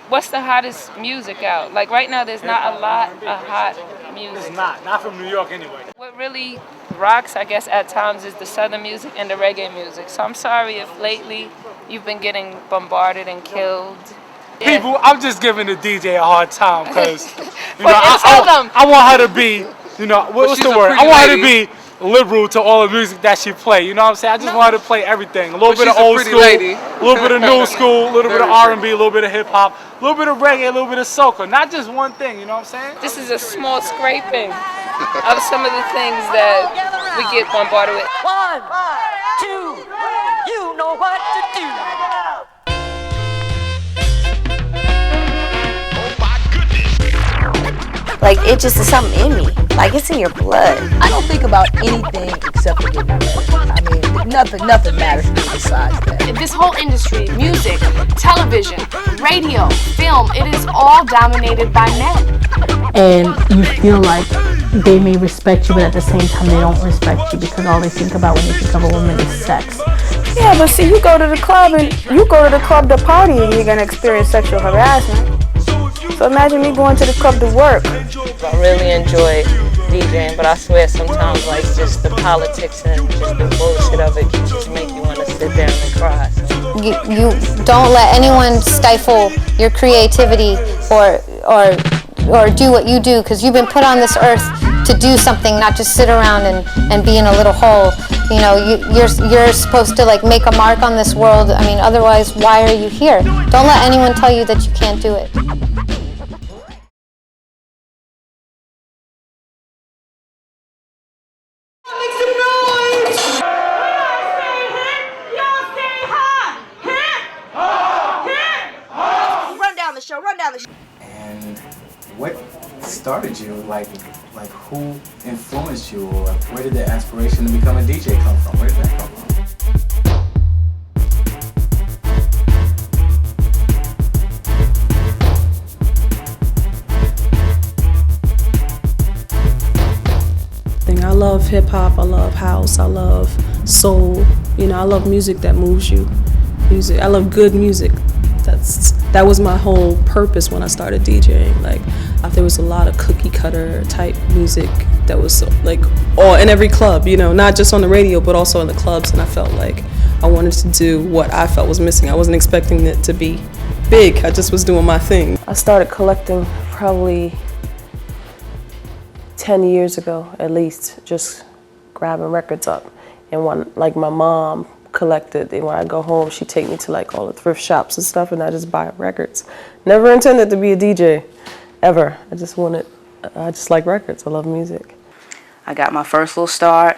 what's the hottest music out? Like right now, there's not a lot of hot music. It's not from New York anyway. What really rocks, I guess, at times is the southern music and the reggae music. So I'm sorry if lately you've been getting bombarded and killed. People, I'm just giving the DJ a hard time because I I want her to be, what's the word? I want her to be liberal to all the music that she play. You know what I'm saying? I just want her to play everything. A little bit of old school, a little bit of new school, a little bit of R&B, a little bit of hip hop, a little bit of reggae, a little bit of soca. Not just one thing. You know what I'm saying? This is a small scraping of some of the things that we get bombarded with. 1, 2, you know what to do. Like, it just is something in me. Like, it's in your blood. I don't think about anything except for getting married. I mean, nothing matters to me besides that. This whole industry, music, television, radio, film, it is all dominated by men. And you feel like they may respect you, but at the same time they don't respect you because all they think about when they think of a woman is sex. Yeah, but see, you go to the club to party and you're gonna experience sexual harassment. So imagine me going to the club to work. I really enjoy DJing, but I swear sometimes like just the politics and just the bullshit of it just make you want to sit down and cry. So. You don't let anyone stifle your creativity or do what you do, because you've been put on this earth to do something, not just sit around and be in a little hole. You know, you're supposed to like make a mark on this world. I mean, otherwise, why are you here? Don't let anyone tell you that you can't do it. Run down the show. And what started you? Like who influenced you, or where did the aspiration to become a DJ come from? Where did that come from? I love hip hop, I love house, I love soul. You know, I love music that moves you. I love good music. That was my whole purpose when I started DJing. Like, there was a lot of cookie cutter type music that was like all in every club, you know, not just on the radio, but also in the clubs. And I felt like I wanted to do what I felt was missing. I wasn't expecting it to be big. I just was doing my thing. I started collecting probably 10 years ago, at least, just grabbing records up. And when, like, my mom collected, and when I go home, she'd take me to like all the thrift shops and stuff, and I just buy records. Never intended to be a DJ, ever. I just like records. I love music. I got my first little start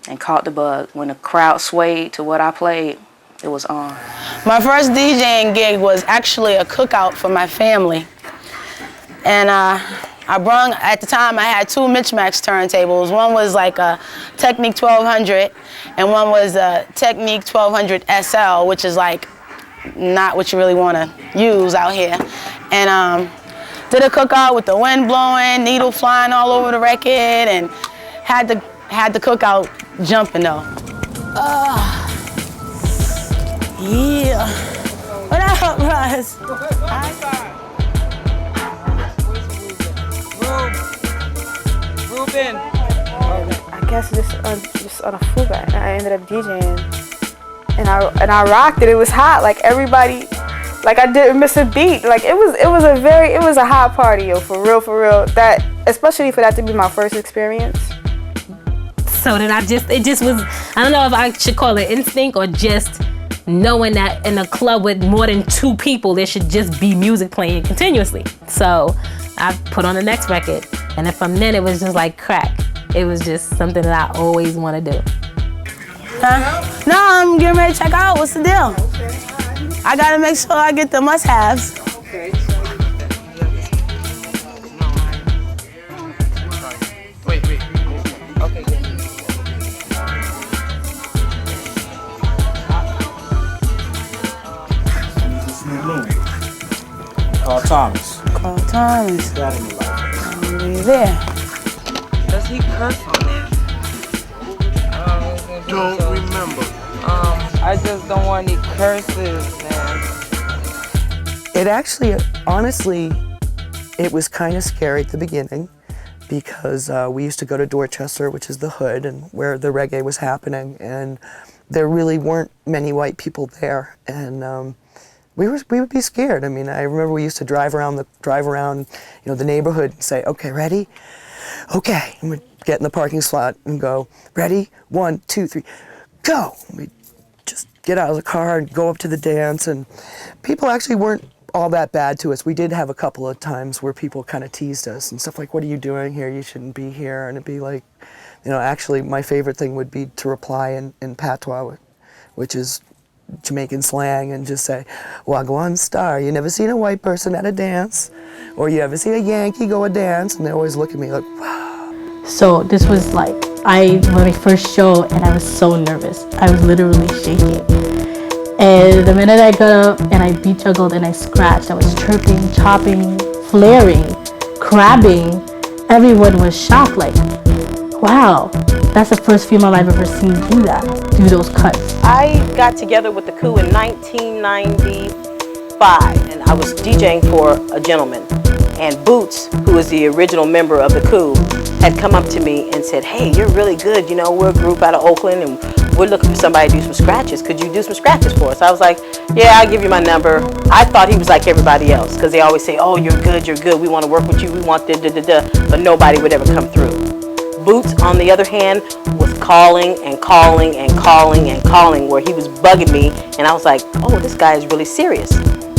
and caught the bug. When the crowd swayed to what I played, it was on. My first DJing gig was actually a cookout for my family. And at the time I had two Mixtress turntables. One was like a Technique 1200 and one was a Technique 1200 SL, which is like not what you really want to use out here. And did a cookout with the wind blowing, needle flying all over the record, and had the cookout jumping though. Yeah. What up, Russ? Ruben. I guess just on a fluke, I ended up DJing, and I rocked it. It was hot, like everybody, like I didn't miss a beat. Like it was a hot party, yo, for real. That, especially for that to be my first experience. So then it just was, I don't know if I should call it instinct or just knowing that in a club with more than 2 people, there should just be music playing continuously. So I put on the next record, and then from then it was just like crack. It was just something that I always want to do. Huh? No, I'm getting ready to check out. What's the deal? I gotta make sure I get the must-haves. Okay. Wait. Okay, good. Carl Thomas. Carl Thomas. Got in your life. I'll be there. Does he curse on there? Don't remember. I just don't want any curses, man. It actually Honestly, it was kind of scary at the beginning because we used to go to Dorchester, which is the hood and where the reggae was happening, and there really weren't many white people there, and we would be scared. I mean, I remember we used to drive around, the neighborhood and say, "Okay, ready? Okay," and we'd get in the parking slot and go, "Ready? 1, 2, 3, go!" We'd just get out of the car and go up to the dance, and people actually weren't all that bad to us. We did have a couple of times where people kind of teased us and stuff like, "What are you doing here? You shouldn't be here." And it'd be like, actually my favorite thing would be to reply in patois, which is Jamaican slang, and just say, "Wagwan star, you never seen a white person at a dance? Or you ever seen a Yankee go a dance?" And they always look at me like, wow. So this was like, my first show, and I was so nervous. I was literally shaking. And the minute I got up and I beat juggled and I scratched, I was chirping, chopping, flaring, crabbing. Everyone was shocked, like, wow, that's the first female I've ever seen do that, do those cuts. I got together with the Coup in 1995, and I was DJing for a gentleman. And Boots, who was the original member of the Coup, had come up to me and said, "Hey, you're really good. We're a group out of Oakland, and we're looking for somebody to do some scratches. Could you do some scratches for us?" I was like, "Yeah, I'll give you my number." I thought he was like everybody else, because they always say, "Oh, you're good, we want to work with you, we want da-da-da-da," but nobody would ever come through. Boots, on the other hand, was calling and calling and calling and calling, where he was bugging me, and I was like, "Oh, this guy is really serious."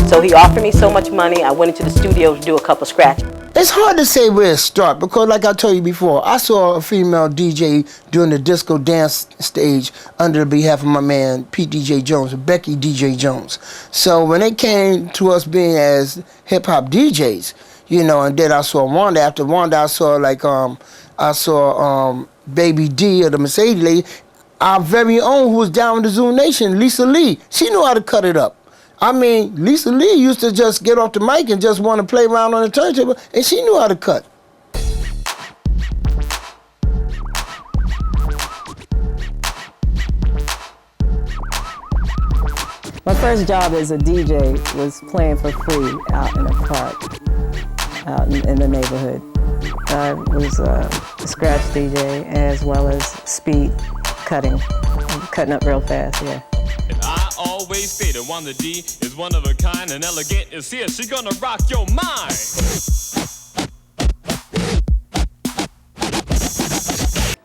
So he offered me so much money, I went into the studio to do a couple scratches. It's hard to say where it started because, like I told you before, I saw a female DJ doing the disco dance stage under the behalf of my man Pete DJ Jones, Becky DJ Jones. So when it came to us being as hip hop DJs, and then I saw Wanda. After Wanda, I saw Baby D or the Mercedes lady, our very own who was down with the Zoo Nation, Lisa Lee. She knew how to cut it up. I mean, Lisa Lee used to just get off the mic and just want to play around on the turntable, and she knew how to cut. My first job as a DJ was playing for free out in a park, out in the neighborhood. I was a scratch DJ as well as speed cutting up real fast, yeah. Always say that Wanda D is one of a kind and elegant is here. She gonna rock your mind.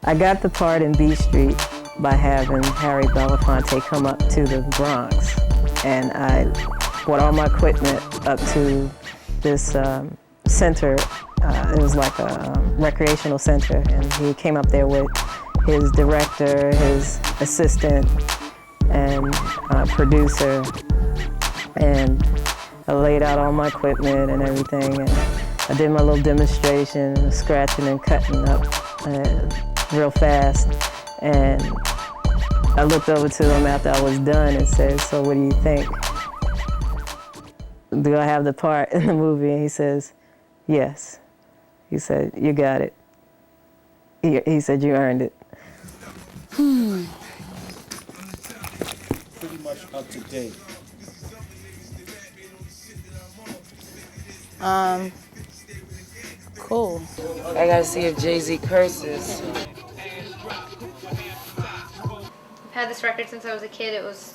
I got the part in B Street by having Harry Belafonte come up to the Bronx, and I brought all my equipment up to this center. It was like a recreational center, and he came up there with his director, his assistant, and producer, and I laid out all my equipment and everything, and I did my little demonstration, scratching and cutting up real fast, and I looked over to him after I was done and said, "So what do you think? Do I have the part in the movie?" And he says, "Yes." He said, "You got it." He said, "You earned it." Pretty much up to date. Cool. I gotta see if Jay-Z curses. I've had this record since I was a kid. It was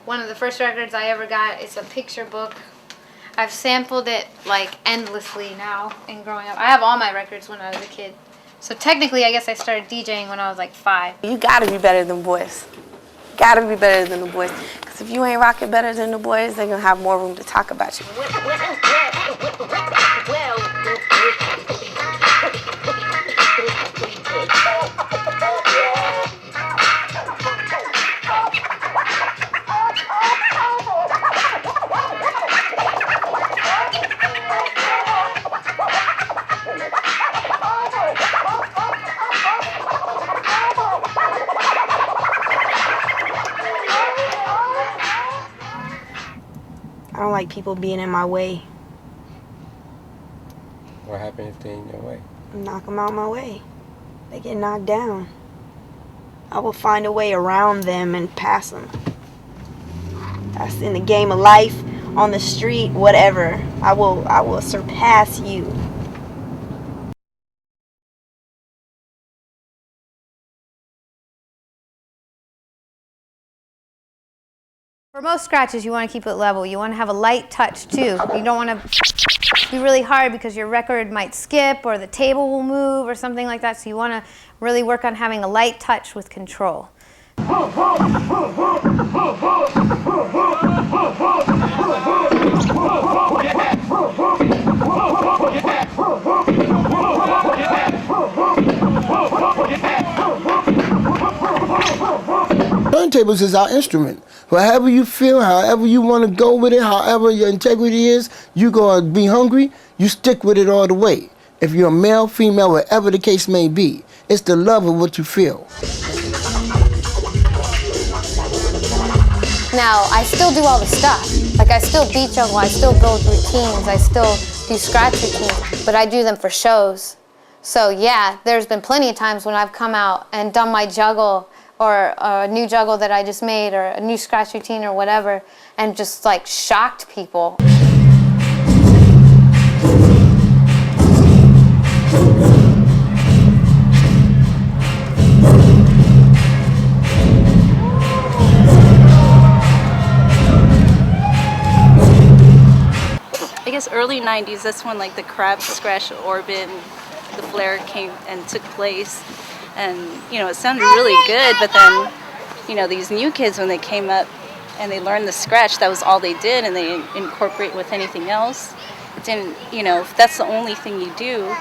one of the first records I ever got. It's a picture book. I've sampled it like endlessly now in growing up. I have all my records when I was a kid. So technically, I guess I started DJing when I was like 5. You gotta be better than boys. Gotta be better than the boys. Because if you ain't rocking better than the boys, they're gonna have more room to talk about you. I don't like people being in my way. What happens if they're in your way? Knock them out my way. They get knocked down. I will find a way around them and pass them. That's in the game of life, on the street, whatever. I will surpass you. For most scratches, you want to keep it level. You want to have a light touch too. You don't want to be really hard because your record might skip or the table will move or something like that. So you want to really work on having a light touch with control. Turntables is our instrument. However you feel, however you want to go with it, however your integrity is, you go be hungry, you stick with it all the way. If you're a male, female, whatever the case may be, it's the love of what you feel. Now, I still do all the stuff. Like, I still beat juggle, I still build routines, I still do scratch routines, but I do them for shows. So yeah, there's been plenty of times when I've come out and done my juggle or a new juggle that I just made or a new scratch routine or whatever and just like shocked people. I guess early 90s, that's when like the crab scratch orbit, the flare came and took place. And, you know, it sounded really good, but then, you know, these new kids, when they came up and they learned the scratch, that was all they did, and they incorporate with anything else. It didn't, you know, if that's the only thing you do,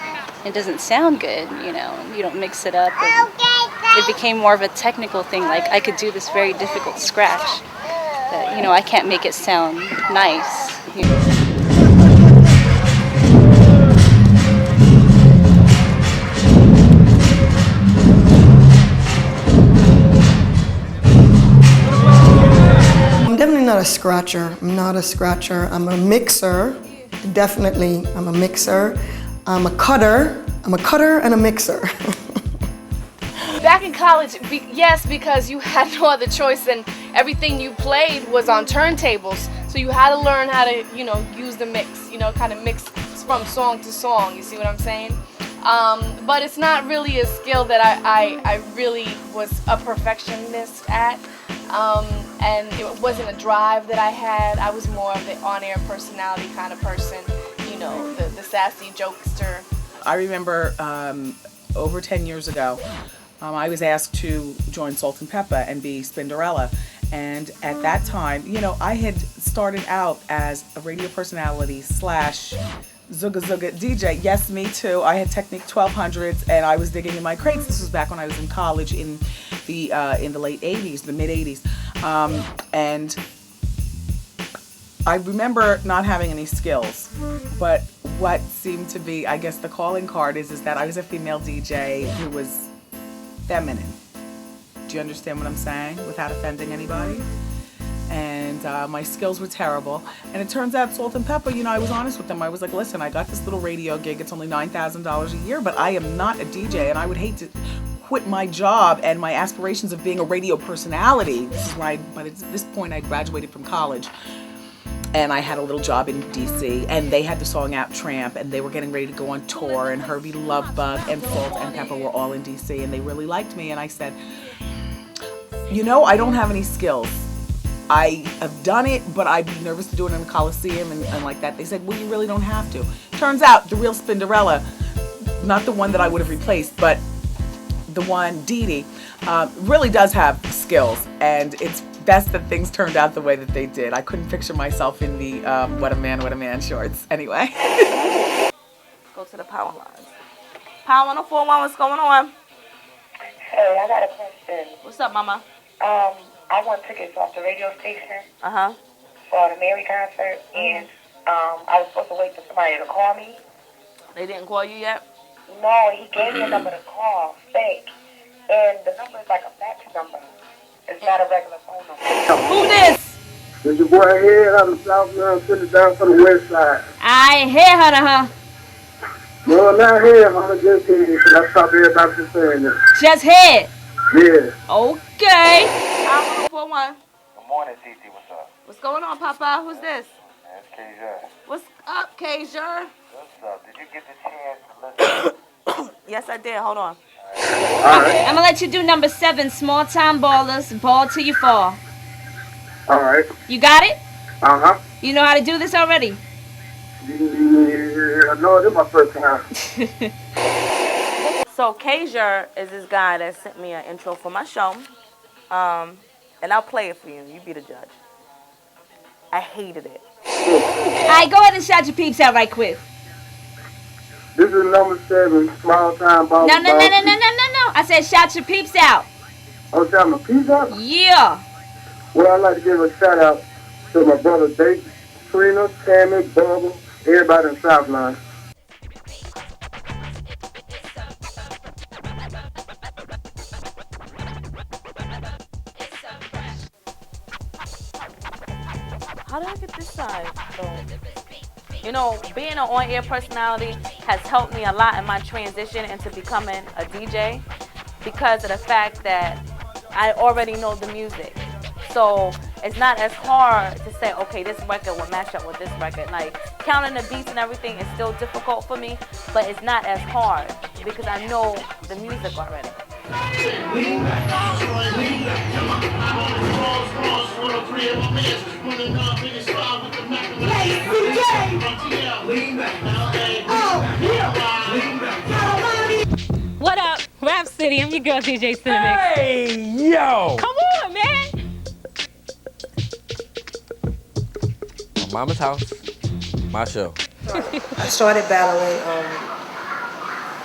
it doesn't sound good, you know, you don't mix it up. And it became more of a technical thing, like I could do this very difficult scratch, but, you know, I can't make it sound nice, you know. I'm definitely not a scratcher. I'm not a scratcher. I'm a mixer. Definitely, I'm a mixer. I'm a cutter. I'm a cutter and a mixer. Back in college, yes, because you had no other choice and everything you played was on turntables. So you had to learn how to, you know, use the mix, you know, kind of mix from song to song. You see what I'm saying? But it's not really a skill that I really was a perfectionist at. And it wasn't a drive that I had. I was more of the on-air personality kind of person, you know, the sassy jokester. I remember over 10 years ago, I was asked to join Salt and Pepper and be Spinderella. And at that time, you know, I had started out as a radio personality / Zooga Zooga DJ. Yes, me too. I had Technique 1200s and I was digging in my crates. This was back when I was in college in the late 80s, the mid 80s. And I remember not having any skills, but what seemed to be, I guess, the calling card is that I was a female DJ who was feminine. Do you understand what I'm saying without offending anybody? And my skills were terrible. And it turns out Salt and Pepper, you know, I was honest with them. I was like, listen, I got this little radio gig. It's only $9,000 a year, but I am not a DJ, and I would hate to quit my job and my aspirations of being a radio personality. This is why, but at this point I graduated from college. And I had a little job in DC, and they had the song out, Tramp, and they were getting ready to go on tour, and Herbie Lovebug and Salt and Pepper were all in DC, and they really liked me, and I said, you know, I don't have any skills. I have done it, but I'd be nervous to do it in a Coliseum and like that. They said, well, you really don't have to. Turns out, the real Spinderella, not the one that I would have replaced, but the one, Dee Dee, really does have skills, and it's best that things turned out the way that they did. I couldn't picture myself in the what a man shorts. Anyway. Go to the power lines. Power 104.1, what's going on? Hey, I got a question. What's up, mama? I want tickets off the radio station Uh-huh. for the Mary concert, and I was supposed to wait for somebody to call me. They didn't call you yet? No, he gave me a number to call, fake, and the number is like a fax number. It's not a regular phone number. Who this? It's your boy here out of the South now, sitting down from the west side. I ain't here, huh? No, not here, honey, just here, because I stopped everybody from saying that. Just here? Yeah. Okay. I'm 104.1. Good morning, TT. What's up? What's going on, Papa? Who's this? That's KJ. What's up, Kasia? What's up? Did you get the chance to listen? Yes, I did. Hold on. I'm gonna let you do number 7, Small Time Ballers, Ball Till You Fall. All right. You got it? Uh-huh. You know how to do this already? Yeah, no, this is my first time. So Kasia is this guy that sent me an intro for my show. And I'll play it for you. You be the judge. I hated it. Alright, go ahead and shout your peeps out right quick. This is number 7, Small Time Ball. No. I said shout your peeps out. Oh, shout my peeps out? Yeah. Well, I'd like to give a shout out to my brother Dave, Trina, Tammy, Bubba, everybody in Southline. How did I get this side, though? You know, being an on-air personality has helped me a lot in my transition into becoming a DJ because of the fact that I already know the music. So it's not as hard to say, okay, this record will match up with this record. Like, counting the beats and everything is still difficult for me, but it's not as hard because I know the music already. What up, Rap City? I'm your girl, DJ Cinemix. Hey, yo! Come on, man! My mama's house, my show. I started battling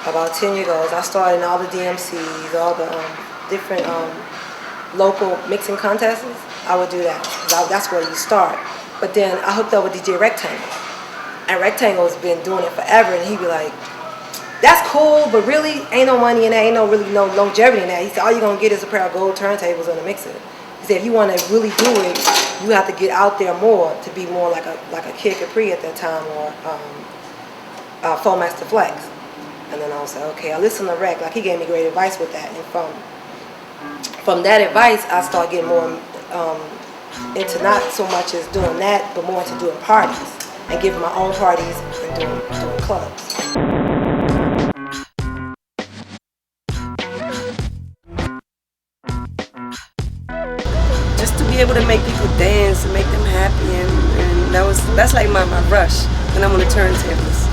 about 10 years ago. I started in all the DMCs, all the different local mixing contests. I would do that. That's where you start. But then I hooked up with DJ Rectangle. And Rectangle's been doing it forever, and he'd be like, that's cool, but really ain't no money in that, ain't no longevity in that. He said, all you're gonna get is a pair of gold turntables and a mixer. He said, if you wanna really do it, you have to get out there more to be more like a Kid Capri at that time, or Fomaster Flex. And then I was like, okay, I listened to Rec, like he gave me great advice with that. And from that advice, I started getting more into not so much as doing that, but more into doing parties and giving my own parties and doing clubs. Just to be able to make people dance and make them happy, and that's like my rush when I'm on the turntables.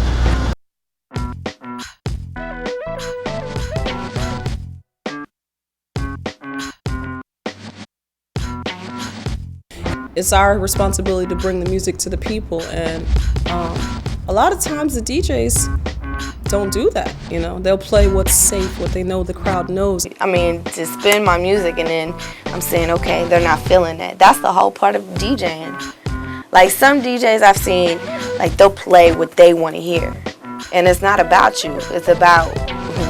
It's our responsibility to bring the music to the people, and a lot of times the DJs don't do that. You know, they'll play what's safe, what they know the crowd knows. I mean, to spin my music and then I'm saying, okay, they're not feeling that. That's the whole part of DJing. Like some DJs I've seen, like they'll play what they want to hear. And it's not about you. It's about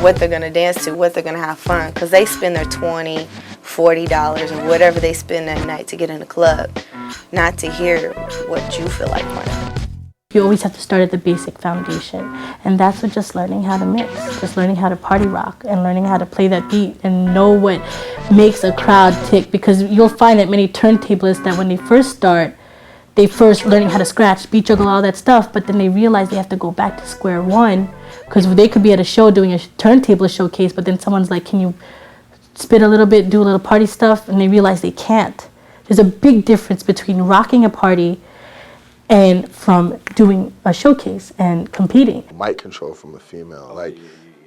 what they're going to dance to, what they're going to have fun. Because they spend their $20, $40 or whatever they spend that night to get in the club, not to hear what you feel like playing. You always have to start at the basic foundation, and that's with just learning how to mix, just learning how to party rock and learning how to play that beat and know what makes a crowd tick, because you'll find that many turntablists that when they first start, they first learning how to scratch, beat juggle, all that stuff, but then they realize they have to go back to square one, because they could be at a show doing a turntable showcase, but then someone's like, can you spit a little bit, do a little party stuff, and they realize they can't. There's a big difference between rocking a party and from doing a showcase and competing. Mic control from a female. Like,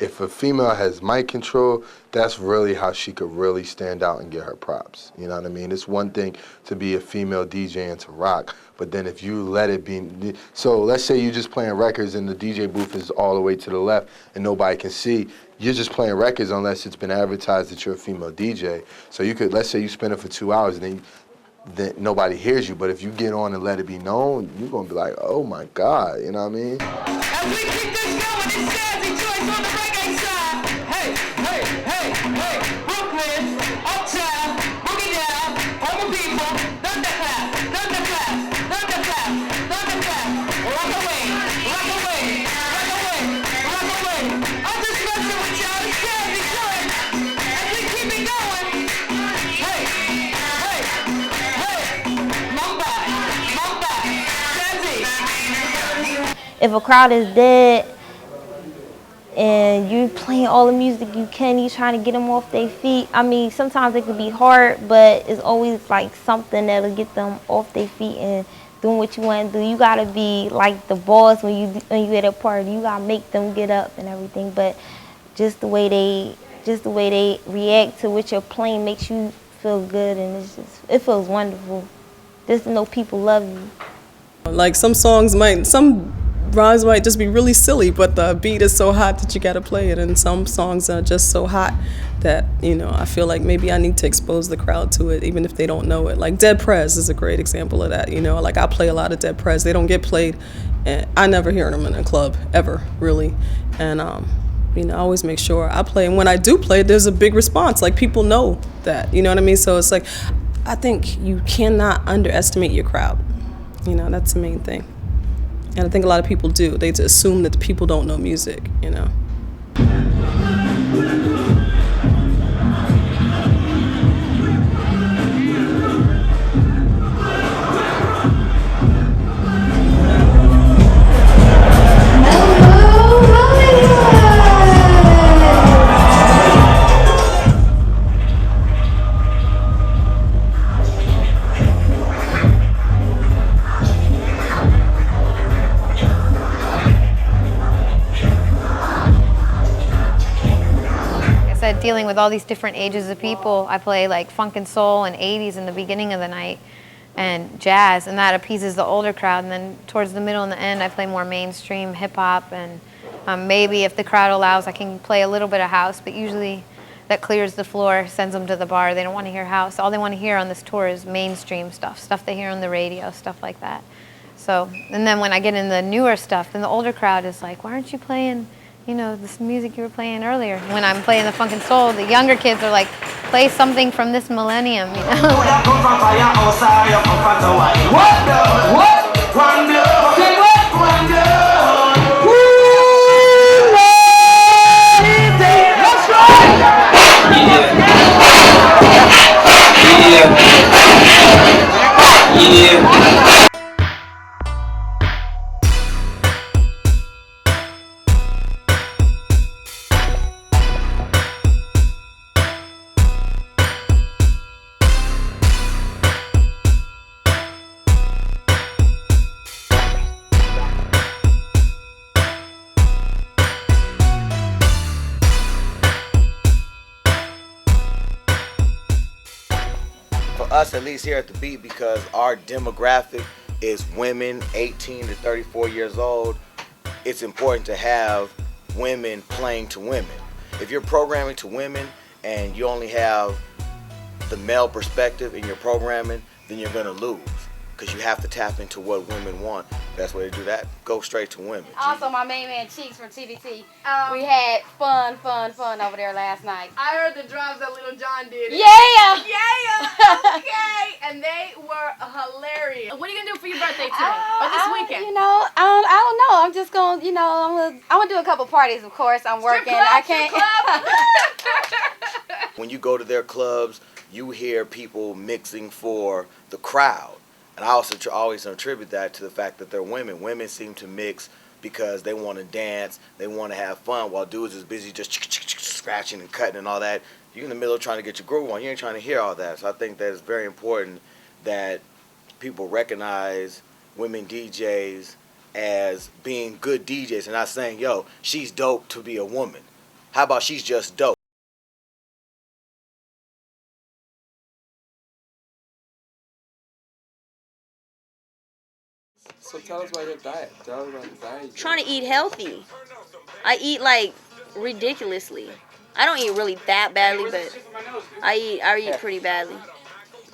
if a female has mic control, that's really how she could really stand out and get her props. You know what I mean? It's one thing to be a female DJ and to rock, but then if you let it be, so let's say you're just playing records and the DJ booth is all the way to the left and nobody can see, you're just playing records unless it's been advertised that you're a female DJ. So you could, let's say you spin it for 2 hours and then nobody hears you, but if you get on and let it be known, you're gonna be like, oh my God, you know what I mean? As we keep this going, it's Jazzy Joyce on the reggae side. Hey, hey, hey, hey, Brooklyn, Uptown, Boogie Down, all the people, thunderclap, thunderclap, thunderclap, thunderclap, rock away, rock away, rock away, rock away. I'm just messing with y'all, it's Jazzy Joyce. As we keep it going, hey, hey, hey, Mumbai, Jazzy. if a crowd is dead and you're playing all the music you can, you trying to get them off their feet. I mean, sometimes it can be hard, but it's always like something that'll get them off their feet and doing what you want to do. You gotta be like the boss when you at a party. You gotta make them get up and everything. But just the way they react to what you're playing makes you feel good, and it feels wonderful. Just to know people love you. Like some rhymes might just be really silly, but the beat is so hot that you gotta play it. And some songs are just so hot that, I feel like maybe I need to expose the crowd to it, even if they don't know it. Like Dead Prez is a great example of that. Like I play a lot of Dead Prez. They don't get played, and I never hear them in a club ever, really. And I always make sure I play. And when I do play, there's a big response. Like people know that, you know what I mean? So it's like, I think you cannot underestimate your crowd. That's the main thing. And I think a lot of people do. They just assume that the people don't know music, Dealing with all these different ages of people. I play like funk and soul and 80s in the beginning of the night and jazz, and that appeases the older crowd. And then towards the middle and the end, I play more mainstream hip hop, and maybe if the crowd allows, I can play a little bit of house, but usually that clears the floor, sends them to the bar. They don't want to hear house. All they want to hear on this tour is mainstream stuff they hear on the radio, stuff like that. So, and then when I get in the newer stuff, then the older crowd is like, why aren't you playing this music you were playing earlier? When I'm playing the funk and soul, the younger kids are like, play something from this millennium, Us, at least here at the Beat, because our demographic is women 18 to 34 years old, it's important to have women playing to women. If you're programming to women and you only have the male perspective in your programming, then you're gonna lose, because you have to tap into what women want. Best way to do that, go straight to women. Also, my main man Cheeks from TVT. We had fun over there last night. I heard the drums that Little John did. Yeah! Yeah! Okay! And they were hilarious. What are you gonna do for your birthday today? Or this weekend? I don't know. I'm just gonna, I'm gonna do a couple parties, of course. I'm working. I can't. When you go to their clubs, you hear people mixing for the crowd. And I also always attribute that to the fact that they're women. Women seem to mix because they want to dance, they want to have fun, while dudes is busy just scratching and cutting and all that. You're in the middle of trying to get your groove on. You ain't trying to hear all that. So I think that it's very important that people recognize women DJs as being good DJs and not saying, yo, she's dope to be a woman. How about she's just dope? So tell us about your diet. Tell us about the diet. Trying to eat healthy. I eat like ridiculously. I don't eat really that badly, but I eat pretty badly.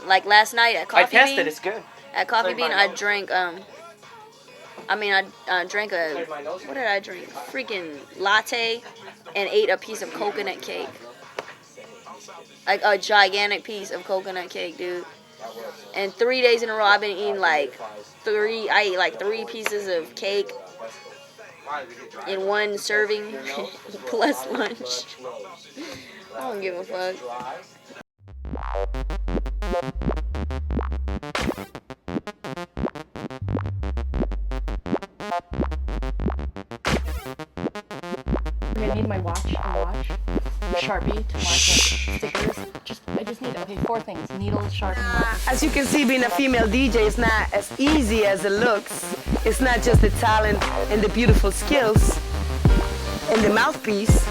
Like last night at Coffee Bean. I tested, it's good. At Coffee Bean, I drank I drank what did I drink? Freaking latte, and ate a piece of coconut cake. Like a gigantic piece of coconut cake, dude. And 3 days in a row, I've been eating I ate like 3 pieces of cake in one serving plus lunch. I don't give a fuck. need my watch, a watch, Sharpie to mark stickers. I just need, okay, 4 things. Needle, Sharpie, marker. As you can see, being a female DJ is not as easy as it looks. It's not just the talent and the beautiful skills and the mouthpiece.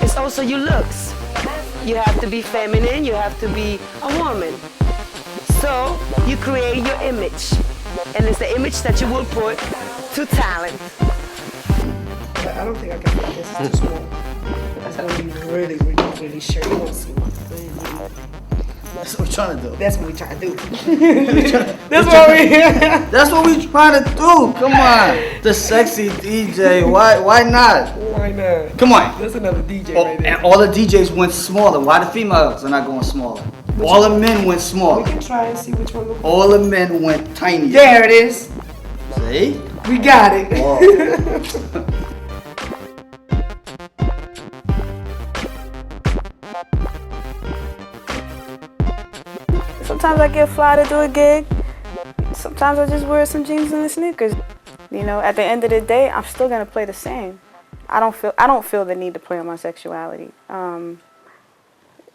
It's also your looks. You have to be feminine, you have to be a woman. So you create your image. And it's the image that you will put to talent. I don't think I can fit this. It's too small. That's gonna be really, really, really short. You won't see my That's what we're trying to do. That's what we're trying to do. That's what we trying to do. Come on. The sexy DJ. Why not? Why not? Come on. That's another DJ right there. And all the DJs went smaller. Why the females are not going smaller? All the men went smaller. We can try and see which one. All the men went tiny. There it is. See? We got it. Oh. Sometimes I get fly to do a gig. Sometimes I just wear some jeans and sneakers. You know, at the end of the day, I'm still gonna play the same. I don't feel the need to play on my sexuality.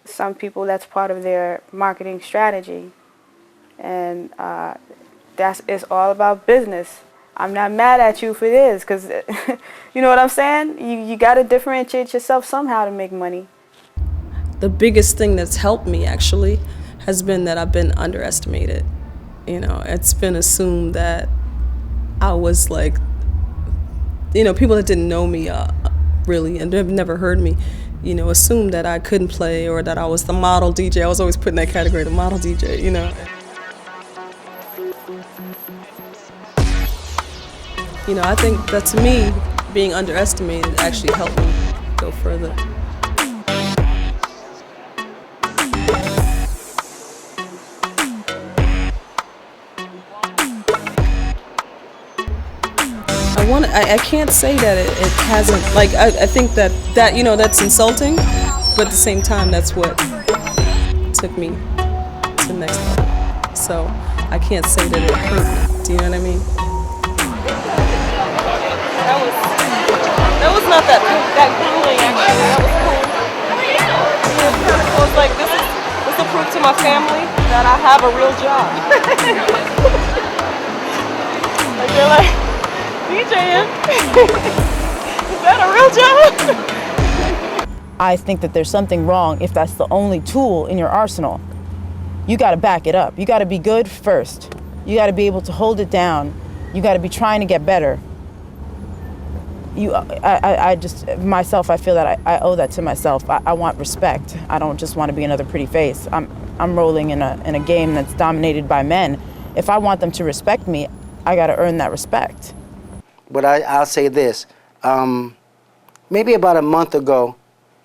Some people, that's part of their marketing strategy, and it's all about business. I'm not mad at you if it is, because you know what I'm saying? You got to differentiate yourself somehow to make money. The biggest thing that's helped me actually has been that I've been underestimated. You know, it's been assumed that I was like, you know, people that didn't know me really and have never heard me, you know, assumed that I couldn't play or that I was the model DJ. I was always put in that category, the model DJ, you know. You know, I think that to me, being underestimated actually helped me go further. I can't say that it hasn't, like, I think that, you know, that's insulting, but at the same time, that's what took me to the next level. So I can't say that it hurt me. Do you know what I mean? That was not that grueling, actually. That was cool. Yeah, it was like, this is a proof to my family that I have a real job. Like, they're like, DJing? Is that a real job? I think that there's something wrong if that's the only tool in your arsenal. You gotta back it up. You gotta be good first. You gotta be able to hold it down. You gotta be trying to get better. I feel that I owe that to myself. I want respect. I don't just want to be another pretty face. I'm rolling in a game that's dominated by men. If I want them to respect me, I gotta earn that respect. But I'll say this, maybe about a month ago,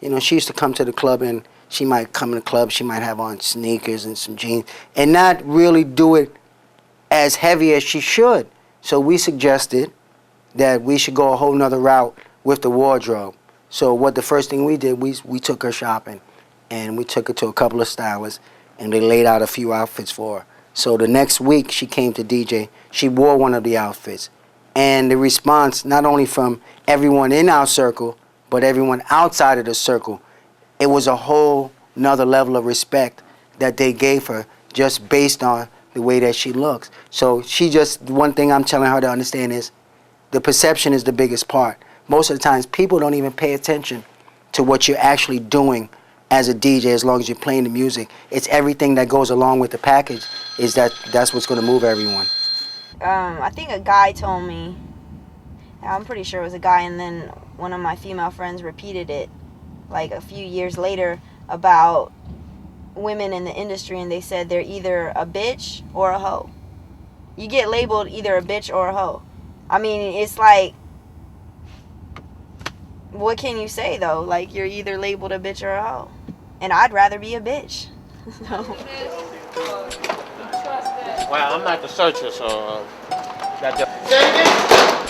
you know, she used to come to the club and she might come in the club, she might have on sneakers and some jeans and not really do it as heavy as she should. So we suggested that we should go a whole nother route with the wardrobe. So the first thing we did, we took her shopping and we took her to a couple of stylists and they laid out a few outfits for her. So the next week she came to DJ, she wore one of the outfits. And the response, not only from everyone in our circle, but everyone outside of the circle, it was a whole nother level of respect that they gave her just based on the way that she looks. So one thing I'm telling her to understand is the perception is the biggest part. Most of the times, people don't even pay attention to what you're actually doing as a DJ as long as you're playing the music. It's everything that goes along with the package that's what's going to move everyone. I think a guy told me, I'm pretty sure it was a guy, and then one of my female friends repeated it like a few years later about women in the industry, and they said they're either a bitch or a hoe. You get labeled either a bitch or a hoe. I mean, it's like, what can you say though? Like, you're either labeled a bitch or a hoe. And I'd rather be a bitch. So. Well, I'm not the searcher, so Say it again?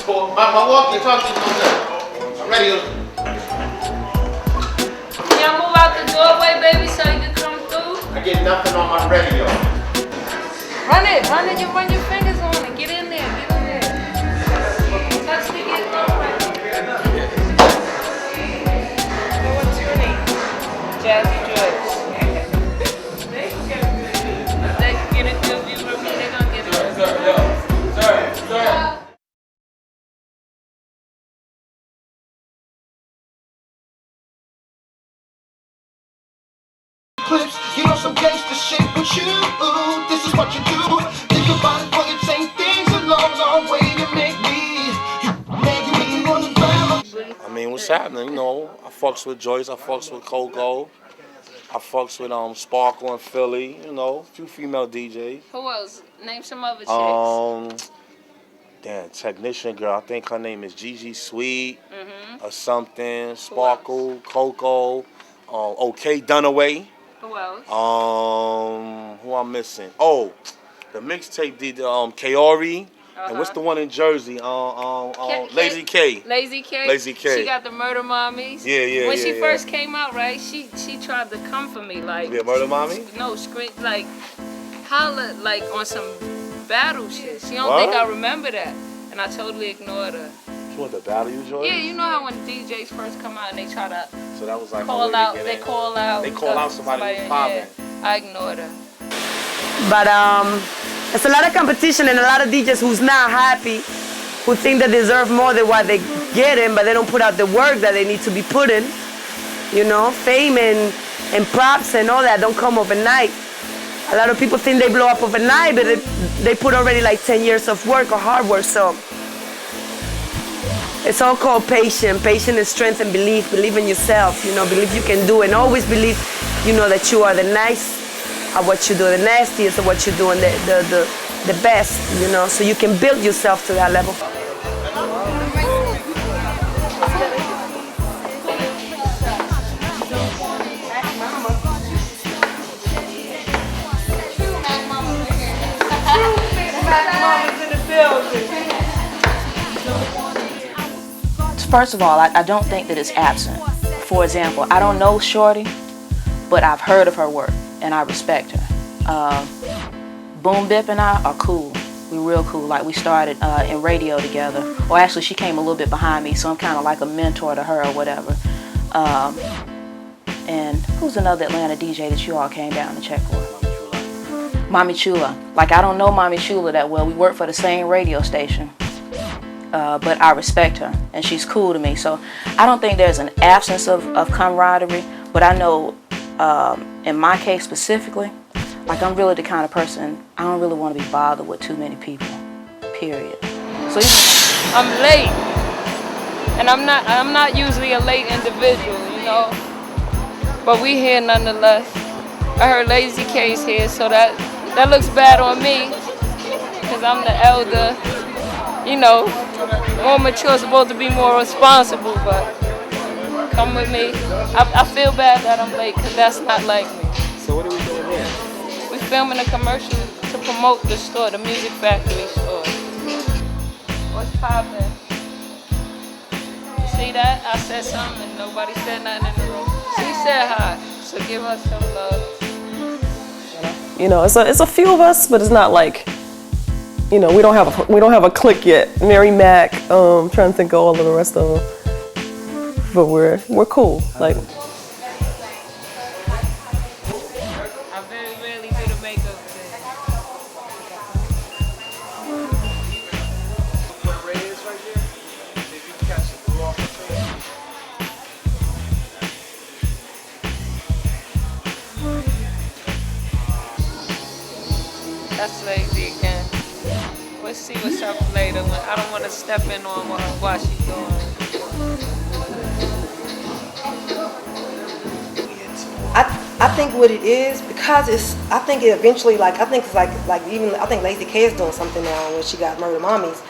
My walkie-talkie is on there. I'm ready. Can y'all move out the doorway, baby, so you can come through? I get nothing on my radio. Run it, you run your fingers on it. Get in there, Touch the get clips. You know some gangster shit, but you, this is what you do. Think about it, boy, it ain't things a long, long way to make me. Man, you make me wanna grab. I mean, what's happening? You know, I fucks with Joyce, I fucks with Coco, I fucks with Sparkle and Philly. You know, a few female DJs. Who else? Name some other chicks. Damn, technician girl. I think her name is Gigi Sweet or something. Sparkle, Coco, OK Dunaway. Who else? Who I'm missing? Oh, the mixtape did Kaori. And what's the one in Jersey? Lazy K. Lazy K. Lazy K. She got the Murder Mommies. Yeah. When she first came out, right? She tried to come for me, like. Yeah, Murder Mommy. No, scream like, holla like on some battle shit. She don't What? think I remember that, and I totally ignored her. She want to battle you, Joy? Yeah, you know how when DJs first come out and they try to So that was like call out, they call out. They call out somebody who's popping. Yeah, I ignored her. But it's a lot of competition and a lot of DJs who's not happy, who think they deserve more than what they getting, but they don't put out the work that they need to be put in. You know, fame and props and all that don't come overnight. A lot of people think they blow up overnight, but they put already like 10 years of work or hard work. So it's all called patience. Patience is strength and belief. Believe in yourself, you know, believe you can do it. And always believe, you know, that you are the nice at what you do, the nastiest at what you do, and the best, you know, so you can build yourself to that level. First of all, I don't think that it's absent. For example, I don't know Shorty, but I've heard of her work and I respect her. Boom Bip and I are cool. We're real cool. Like we started in radio together. Or actually she came a little bit behind me, so I'm kind of like a mentor to her or whatever. And who's another Atlanta DJ that you all came down to check for? Mommy Chula. Like I don't know Mommy Chula that well. We work for the same radio station. But I respect her and she's cool to me. So I don't think there's an absence of camaraderie, but I know in my case specifically, like I'm really the kind of person, I don't really want to be bothered with too many people, period. So I'm late, and I'm not usually a late individual, you know, but we here nonetheless. I heard Lazy K's here, so that looks bad on me, because I'm the elder, you know, more mature, supposed to be more responsible, but come with me. I feel bad that I'm late, because that's not like me. So what are we doing here? We're filming a commercial to promote the store, the Music Factory store. What's poppin'? You see that? I said something and nobody said nothing in the room. She said hi, so give us some love. You know, it's a few of us, but it's not like, you know, we don't have a clique yet. Mary Mac, trying to think of all of the rest of them, but we're cool. Like. I very rarely do the makeup thing. That's lazy again. We'll see what's up later. I don't want to step in on while she's doing. I think what it is, because I think Lazy K is doing something now when she got Murder Mommies.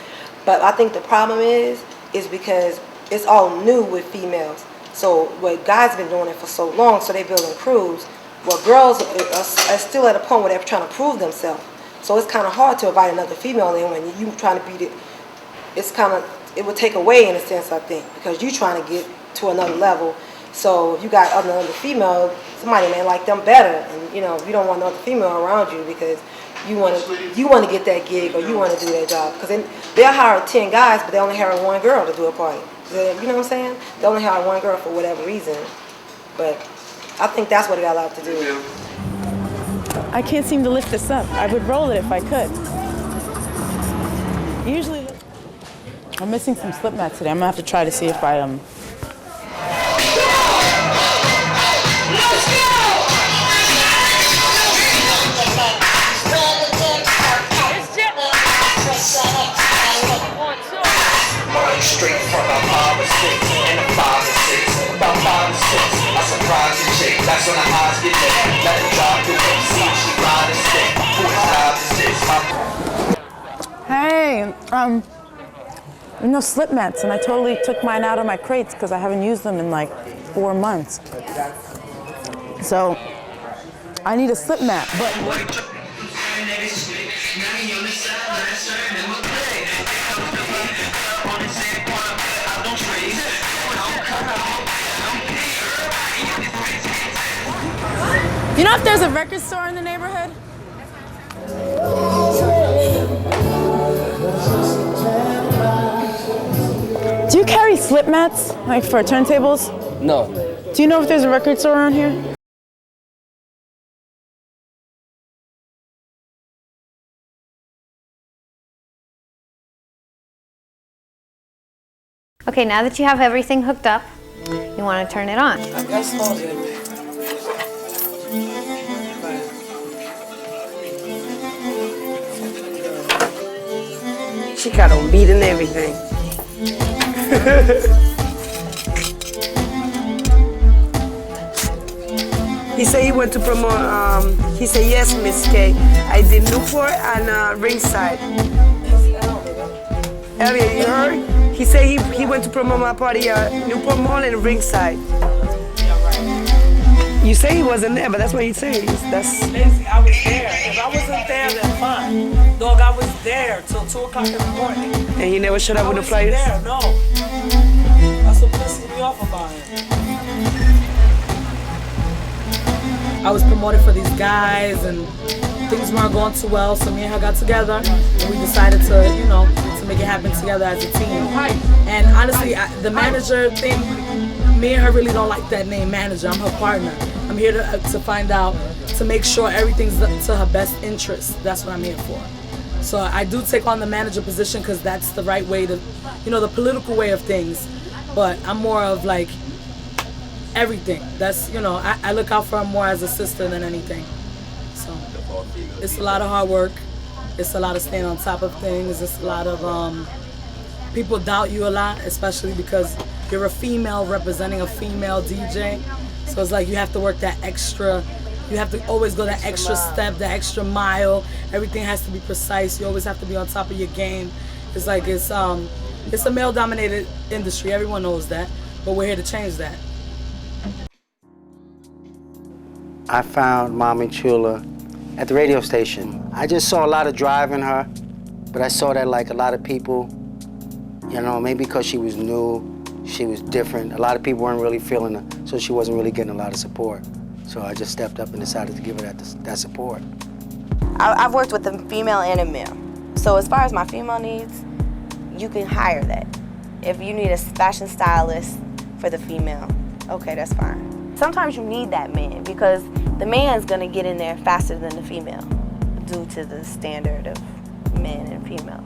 But I think the problem is because it's all new with females. So what guys been doing it for so long, so they building crews. Well, girls are still at a point where they're trying to prove themselves. So it's kind of hard to invite another female in when you trying to beat it. It would take away in a sense, I think, because you trying to get to another level. So if you got another female, somebody may like them better, and you know you don't want another female around you because you want to get that gig or you want to do that job. Because they'll hire 10 guys, but they only hire one girl to do a party. You know what I'm saying? They only hire one girl for whatever reason. But I think that's what it got a lot to do. I can't seem to lift this up. I would roll it if I could. Usually, I'm missing some slip mats today. I'm gonna have to try to see if I That's when the odds get lit. Let it drop the whip, see if she ride and stick. Who is live to six? Hey, no slip mats, and I totally took mine out of my crates because I haven't used them in like 4 months. So I need a slip mat, but you know if there's a record store in the neighborhood? Do you carry slip mats, like for turntables? No. Do you know if there's a record store around here? Okay, now that you have everything hooked up, you want to turn it on. She got on beat and everything. He said he went to promote, he said, yes, Miss K. I did Newport and Ringside. Elliot, you heard? He said he went to promote my party at Newport Mall and Ringside. You say he wasn't there, but that's what he said. That's. Lazy, I was there. If I wasn't there, then fine. Dog, I was there till 2 o'clock in the morning. And he never showed up with the flyers? There, no. That's what pisses me off about it. I was promoted for these guys and things weren't going too well, so me and her got together and we decided to, you know, to make it happen together as a team. And honestly, the manager thing, me and her really don't like that name, manager. I'm her partner. I'm here to find out, to make sure everything's to her best interest. That's what I'm here for. So I do take on the manager position because that's the right way to, you know, the political way of things. But I'm more of like everything. That's, you know, I look out for her more as a sister than anything. So it's a lot of hard work. It's a lot of staying on top of things. It's a lot of people doubt you a lot, especially because you're a female representing a female DJ. So it's like you have to work that extra, you have to always go that extra step, that extra mile. Everything has to be precise. You always have to be on top of your game. It's like it's a male-dominated industry. Everyone knows that, but we're here to change that. I found Mommy Chula at the radio station. I just saw a lot of drive in her, but I saw that like a lot of people, you know, maybe because she was new, she was different. A lot of people weren't really feeling her, so she wasn't really getting a lot of support. So I just stepped up and decided to give her that support. I've worked with a female and a male. So as far as my female needs, you can hire that. If you need a fashion stylist for the female, okay, that's fine. Sometimes you need that man because the man's gonna get in there faster than the female due to the standard of men and female.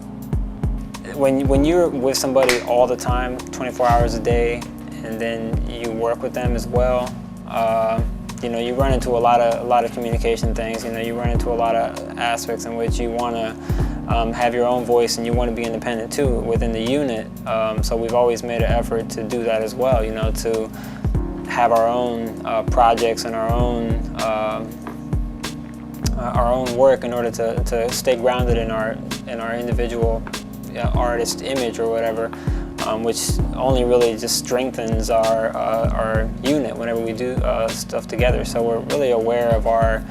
When you're with somebody all the time, 24 hours a day, and then you work with them as well, you know, you run into a lot of communication things. You know, you run into a lot of aspects in which you want to have your own voice and you want to be independent too within the unit. So we've always made an effort to do that as well. You know, to have our own projects and our own work in order to stay grounded in our individual artist image or whatever, which only really just strengthens our unit whenever we do stuff together. So we're really aware of our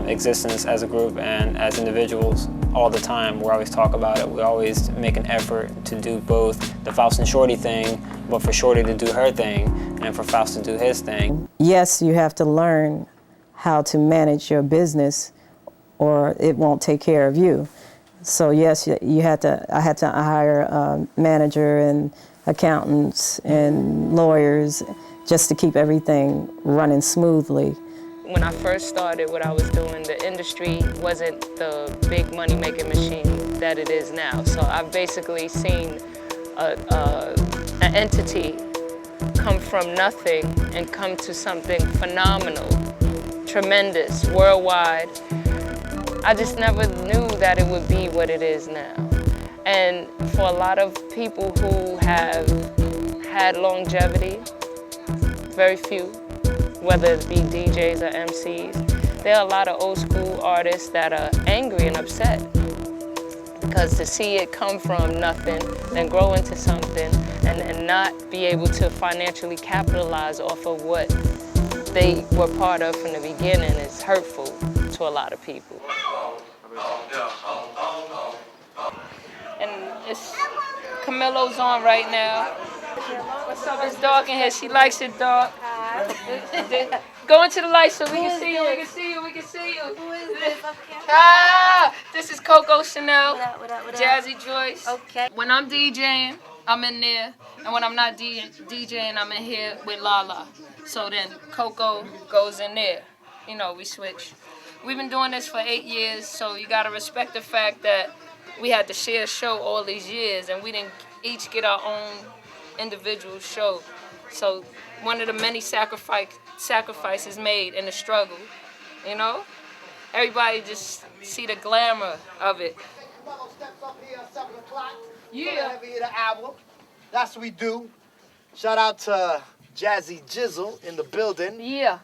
existence as a group and as individuals all the time. We always talk about it. We always make an effort to do both the Faust and Shorty thing, but for Shorty to do her thing and for Faust to do his thing. Yes, you have to learn how to manage your business or it won't take care of you. So yes, I had to hire a manager and accountants and lawyers just to keep everything running smoothly. When I first started what I was doing, the industry wasn't the big money-making machine that it is now. So I've basically seen an entity come from nothing and come to something phenomenal, tremendous, worldwide. I just never knew that it would be what it is now. And for a lot of people who have had longevity, very few, whether it be DJs or MCs. There are a lot of old school artists that are angry and upset because to see it come from nothing and grow into something and not be able to financially capitalize off of what they were part of from the beginning is hurtful to a lot of people. And it's Camilo's on right now. What's up? It's dark in here. She likes it dark. Go into the light so we can see you. We can see you. We can see you. Who is this? This is Coco Chanel. What up? Jazzy Joyce. Okay. When I'm DJing, I'm in there, and when I'm not DJing, I'm in here with Lala. So then Coco goes in there. You know, we switch. We've been doing this for 8 years, so you gotta respect the fact that we had to share a show all these years, and we didn't each get our own individual show. So one of the many sacrifices made in the struggle, you know? Everybody just see the glamour of it. Yeah. The album. That's what we do. Shout out to Jazzy Jizzle in the building. Yeah.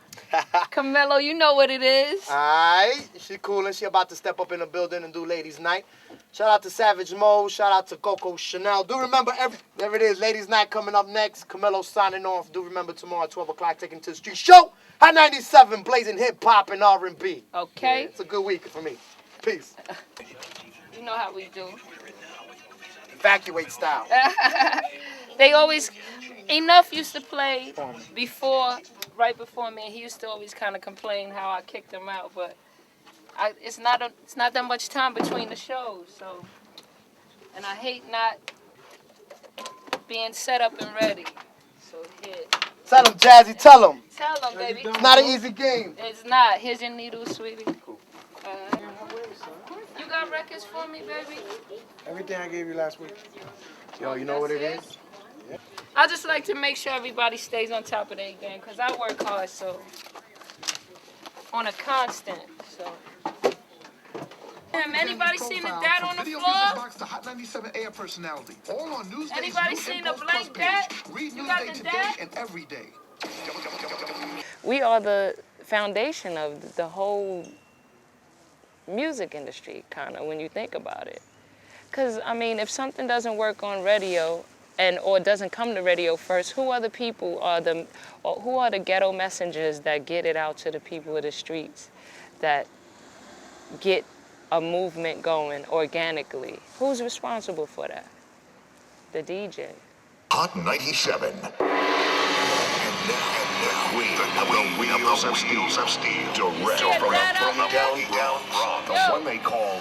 Camilo, you know what it is. Alright. She coolin'. She about to step up in the building and do Ladies Night. Shout out to Savage Mo. Shout out to Coco Chanel. Do remember, there it is, Ladies Night coming up next. Camilo signing off. Do remember tomorrow at 12 o'clock, taking to the street. Show Hot 97, blazing hip-hop and R&B. Okay. Yeah, it's a good week for me. Peace. You know how we do. Evacuate style. They always, Enough used to play right before me, and he used to always kind of complain how I kicked him out, but it's not that much time between the shows, so, and I hate not being set up and ready. So here. Tell him, Jazzy, tell him. Tell him, baby. It's not an easy game. It's not. Here's your needle, sweetie. You got records for me, baby? Everything I gave you last week. Yo, you know what it is? Yeah. I just like to make sure everybody stays on top of their game, because I work hard, so, on a constant, so. Anybody seen the dad on the floor? Anybody seen the blank dad? You got the dad? We are the foundation of the whole music industry, kind of, when you think about it. Because, I mean, if something doesn't work on radio or doesn't come to radio first, who are the people, who are the ghetto messengers that get it out to the people of the streets, that get a movement going organically? Who's responsible for that? The DJ. Hot 97. And now we have the steel direct from down the one they call.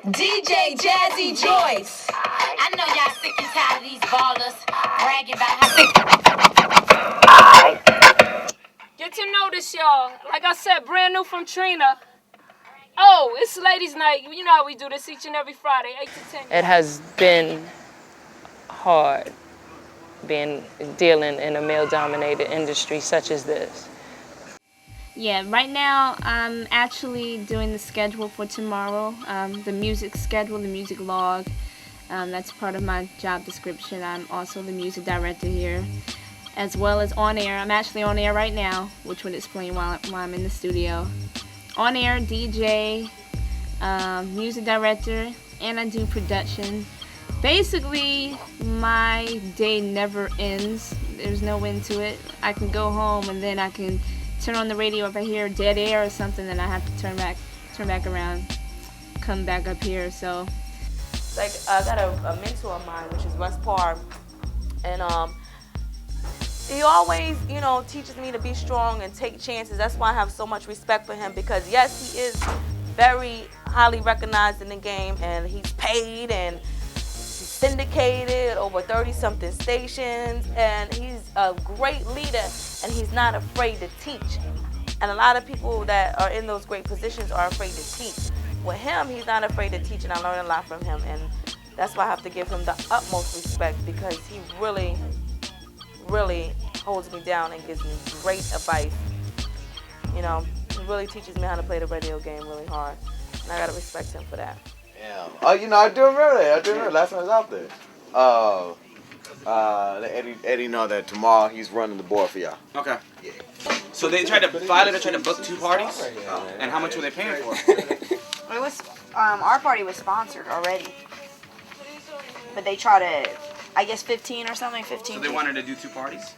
DJ Jazzy Joyce. I know y'all sick and tired of these ballers bragging about how sick. Get to know this, y'all. Like I said, brand new from Trina. Oh, it's Ladies Night. You know how we do this each and every Friday, 8 to 10. It has been hard dealing in a male-dominated industry such as this. Yeah, right now I'm actually doing the schedule for tomorrow, the music schedule, the music log. That's part of my job description. I'm also the music director here, as well as on air. I'm actually on air right now, which would explain why I'm in the studio. On air, DJ, music director, and I do production. Basically, my day never ends. There's no end to it. I can go home and then I can turn on the radio if I hear dead air or something, then I have to turn back around, come back up here. So, like, I got a mentor of mine, which is Russ Parr, and he always, you know, teaches me to be strong and take chances. That's why I have so much respect for him, because yes, he is very highly recognized in the game, and he's paid and he's syndicated over 30-something stations, and he's a great leader, and he's not afraid to teach. And a lot of people that are in those great positions are afraid to teach. With him, he's not afraid to teach, and I learned a lot from him, and that's why I have to give him the utmost respect, because he really, really holds me down and gives me great advice. You know, he really teaches me how to play the radio game really hard, and I gotta respect him for that. Damn. Oh, you know, I do remember that. I do remember last time I was out there. Let Eddie know that tomorrow he's running the board for y'all. Okay. Yeah. So they tried to Violator tried to book 2 parties, and how much were they paying for? It was our party was sponsored already, but they tried to, I guess 15 or something. 15. So they wanted to do 2 parties.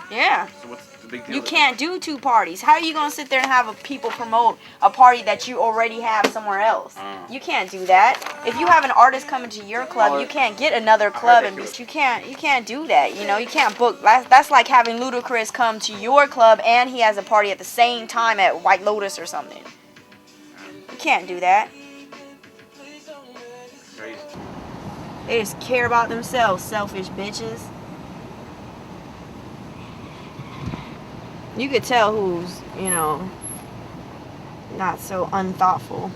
Yeah. So what's the big deal? You can't do 2 parties. How are you gonna sit there and have people promote a party that you already have somewhere else? You can't do that. If you have an artist coming to your club, you can't get another club and you can't do that. You know, you can't book. That's like having Ludacris come to your club and he has a party at the same time at White Lotus or something. You can't do that. Crazy. They just care about themselves, selfish bitches. You could tell who's, you know, not so unthoughtful.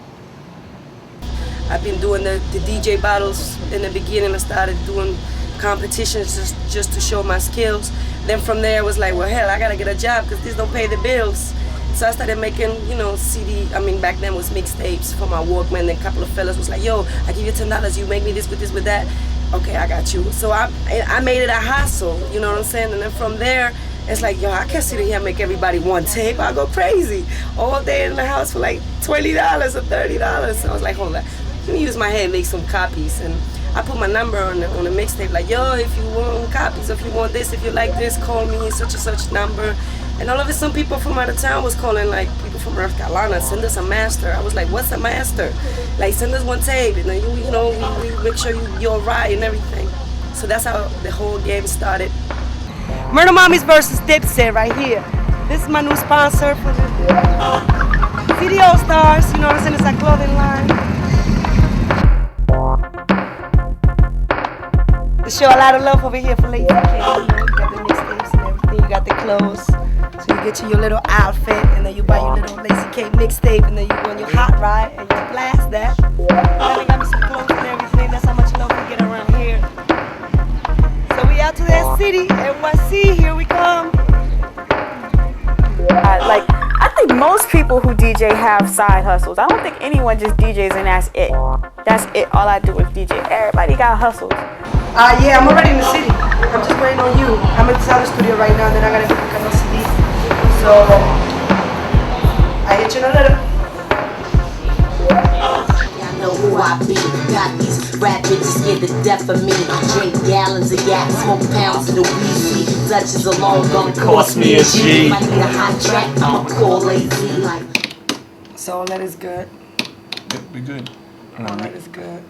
I've been doing the DJ battles in the beginning. I started doing competitions just to show my skills. Then from there, I was like, well, hell, I gotta get a job because this don't pay the bills. So I started making, you know, back then was mixtapes for my Walkman. Then a couple of fellas was like, yo, I give you $10, you make me this, with that. Okay, I got you. So I made it a hustle, you know what I'm saying? And then from there, it's like, yo, I can't sit here and make everybody one tape. I go crazy all day in the house for like $20 or $30. So I was like, hold on, let me use my head and make some copies. And I put my number on the mixtape, like, yo, if you want copies, if you want this, if you like this, call me such and such number. And all of it, some people from out of town was calling, like people from North Carolina, send us a master. I was like, what's a master? Like, send us one tape, and then you know, we make sure you're right and everything. So that's how the whole game started. Murder Mommies versus Dipset right here. This is my new sponsor for the video stars. You know what I'm saying? It's a clothing line. They show a lot of love over here for Lazy K. You know, you got the mixtapes and everything. You got the clothes. So you get your little outfit, and then you buy your little Lazy K mixtape, and then you go on your hot ride and you blast that. And then they got me some clothes and everything. That's how much love we get around here. So we out to that city, NYC, here we come. I think most people who DJ have side hustles. I don't think anyone just DJs and that's it. That's it. All I do is DJ. Everybody got hustles. Yeah, I'm already in the city. I'm just waiting on you. I'm in the sound studio right now, and then I gotta go pick up my CD. So I hit you in a little. Y'all know who I be. Got these rap bitches scared to death of me. Drink gallons of yak, smoke pounds of the weed. Dutches alone gonna cost me a G. If I need a hot track, I'ma call Lazy. So all that is good. We good. All that is good.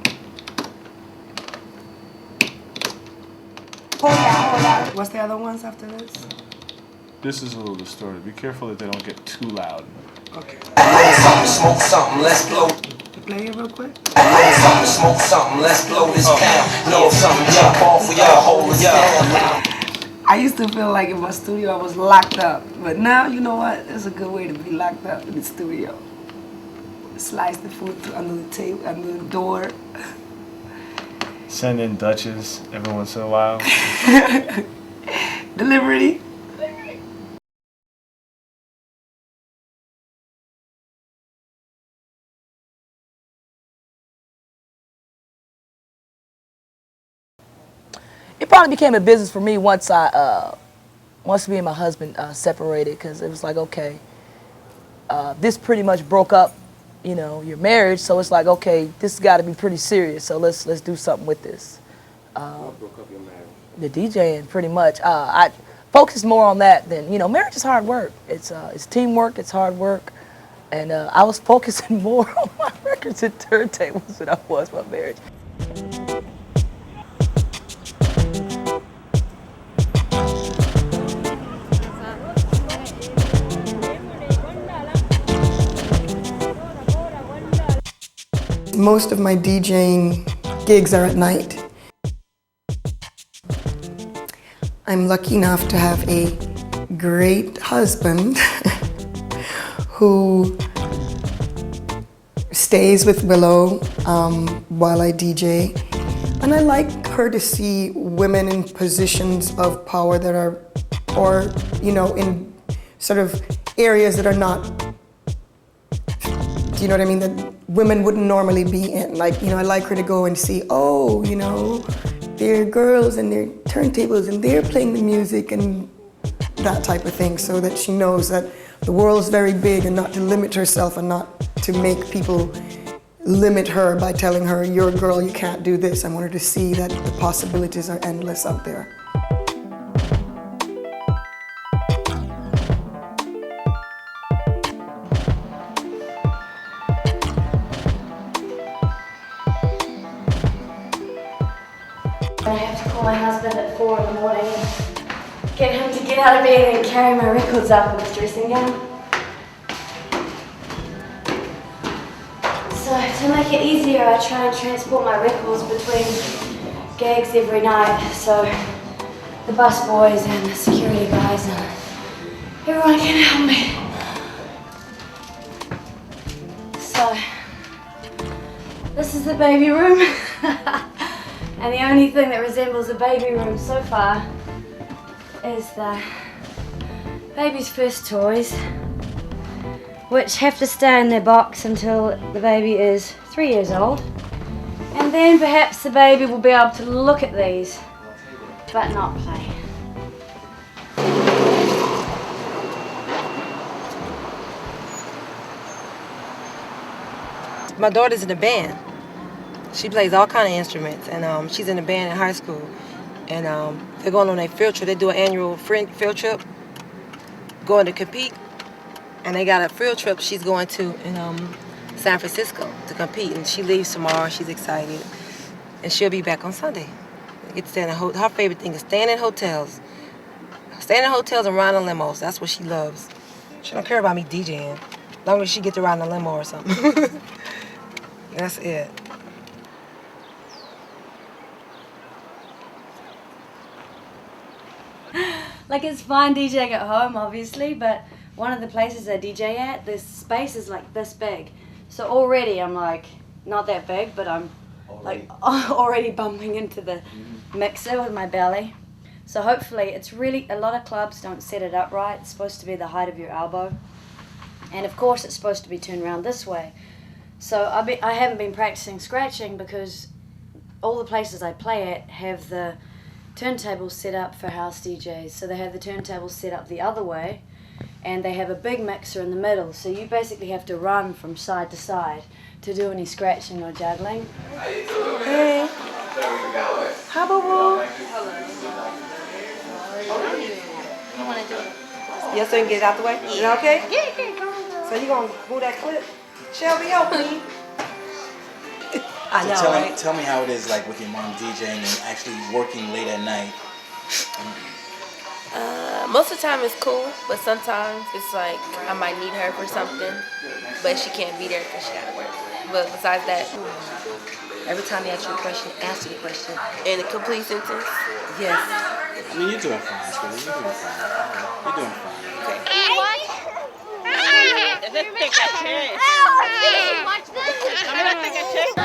Hold on. What's the other ones after this? This is a little distorted. Be careful that they don't get too loud. Okay. Smoke something, let's blow. Play it real quick. Smoke something, let's blow this pound. Know something, jump off, we all hold us down. I used to feel like in my studio I was locked up, but now you know what? It's a good way to be locked up in the studio. Slice the food under the table, under the door. Send in Dutches every once in a while. Delivery. It probably became a business for me once me and my husband separated, because it was like, okay, this pretty much broke up, you know, your marriage. So it's like, okay, this has got to be pretty serious. So let's do something with this. What broke up your marriage? The DJing, pretty much. I focus more on that than, you know, marriage is hard work. It's teamwork. It's hard work. And I was focusing more on my records and turntables than I was my marriage. Most of my DJing gigs are at night. I'm lucky enough to have a great husband who stays with Willow while I DJ. And I like her to see women in positions of power that are, or, you know, in sort of areas that are not, do you know what I mean? That women wouldn't normally be in. Like, you know, I like her to go and see, oh, you know, there are girls and there are turntables and they're playing the music and that type of thing, so that she knows that the world's very big and not to limit herself and not to make people limit her by telling her, you're a girl, you can't do this. I want her to see that the possibilities are endless out there. I have to call my husband at 4 in the morning and get him to get out of bed and carry my records up in his dressing gown. So to make it easier, I try and transport my records between gigs every night. So the bus boys and the security guys and everyone can help me. So this is the baby room. And the only thing that resembles a baby room so far is the baby's first toys, which have to stay in their box until the baby is 3 years old. And then perhaps the baby will be able to look at these, but not play. My daughter's in a band. She plays all kind of instruments, and she's in a band in high school. And they're going on a field trip. They do an annual field trip, going to compete. And they got a field trip she's going to in San Francisco to compete. And she leaves tomorrow. She's excited, and she'll be back on Sunday. Get to stay in her favorite thing is staying in hotels. Staying in hotels and riding on limos. That's what she loves. She don't care about me DJing, as long as she gets to ride in a limo or something. That's it. Like, it's fine DJing at home, obviously, but one of the places I DJ at, the space is like this big. So already I'm like, not that big, but I'm like already bumping into the mixer with my belly. So hopefully, it's really, a lot of clubs don't set it up right. It's supposed to be the height of your elbow. And of course, it's supposed to be turned around this way. So I haven't been practicing scratching because all the places I play at have the turntables set up for house DJs. So they have the turntables set up the other way, and they have a big mixer in the middle. So you basically have to run from side to side to do any scratching or juggling. Hey. Hi, boo-boo. Yes, so you can get it out the way? Is that okay? Yeah. So you gonna move that clip? Shelby, help me. I know, right? Tell me how it is like with your mom DJing and actually working late at night. Most of the time it's cool, but sometimes it's like I might need her for something, but she can't be there because she gotta work. But besides that, every time you ask you a question, answer the question in a complete sentence. Yes. I mean, you're doing fine, Shelby. You're doing fine. You're doing fine. Okay. Let's take a chance. Watch this. I'm gonna take a chance.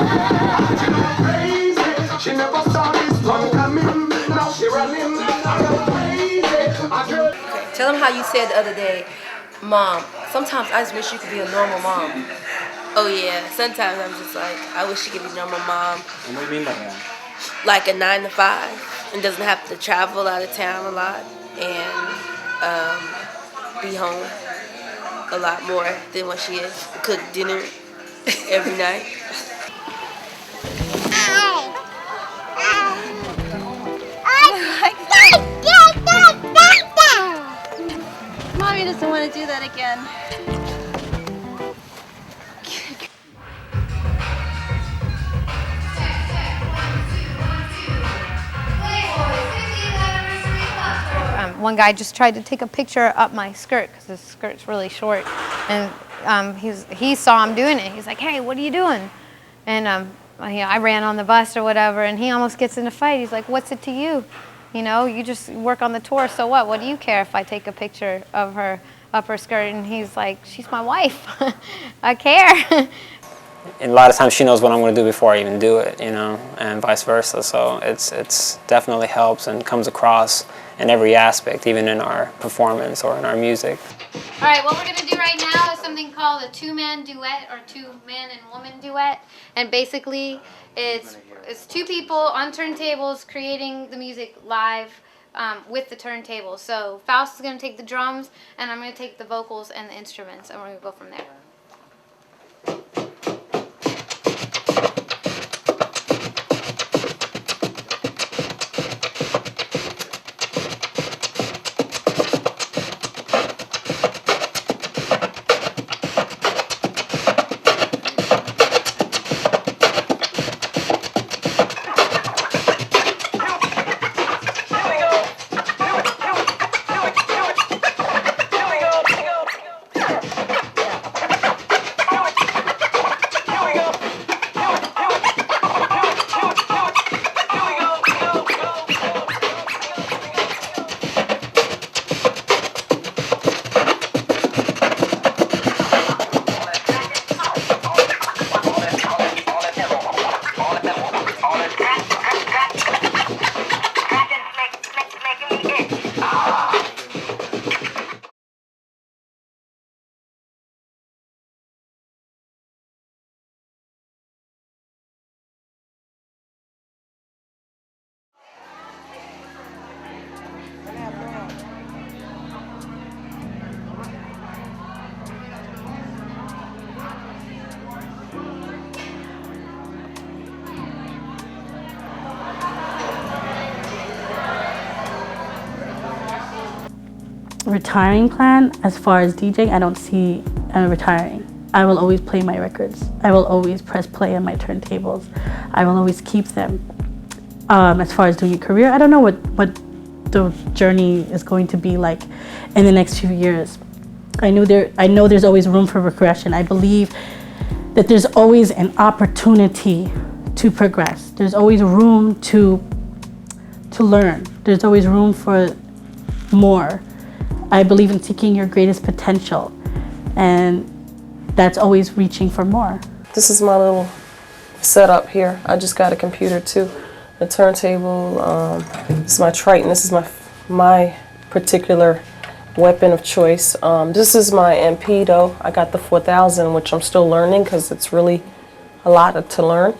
She never saw this one coming. Now she running crazy. Tell them how you said the other day, Mom, sometimes I just wish you could be a normal mom. Oh yeah, sometimes I'm just like, I wish she could be a normal mom. And what do you mean by that? Like a 9 to 5 and doesn't have to travel out of town a lot and be home a lot more than what she is. Cook dinner every night. Mommy doesn't want to do that again. One guy just tried to take a picture up my skirt because the skirt's really short, and he saw him doing it. He's like, "Hey, what are you doing?" And I ran on the bus or whatever, and he almost gets in a fight. He's like, "What's it to you? You know, you just work on the tour, so what? What do you care if I take a picture of her up her skirt?" And he's like, "She's my wife. I care." And a lot of times she knows what I'm going to do before I even do it, you know, and vice versa. So it's definitely helps and comes across in every aspect, even in our performance or in our music. All right, what we're gonna do right now is something called a two-man duet or two-man and woman duet, and basically it's two people on turntables creating the music live with the turntable. So Faust is gonna take the drums, and I'm gonna take the vocals and the instruments, and we're gonna go from there. Retiring plan, as far as DJing, I don't see retiring. I will always play my records. I will always press play on my turntables. I will always keep them. As far as doing a career, I don't know what the journey is going to be like in the next few years. I know there's always room for progression. I believe that there's always an opportunity to progress. There's always room to learn. There's always room for more. I believe in seeking your greatest potential, and that's always reaching for more. This is my little setup here. I just got a computer too, a turntable. This is my Triton. This is my particular weapon of choice. This is my MP though. I got the 4000, which I'm still learning because it's really a lot to learn.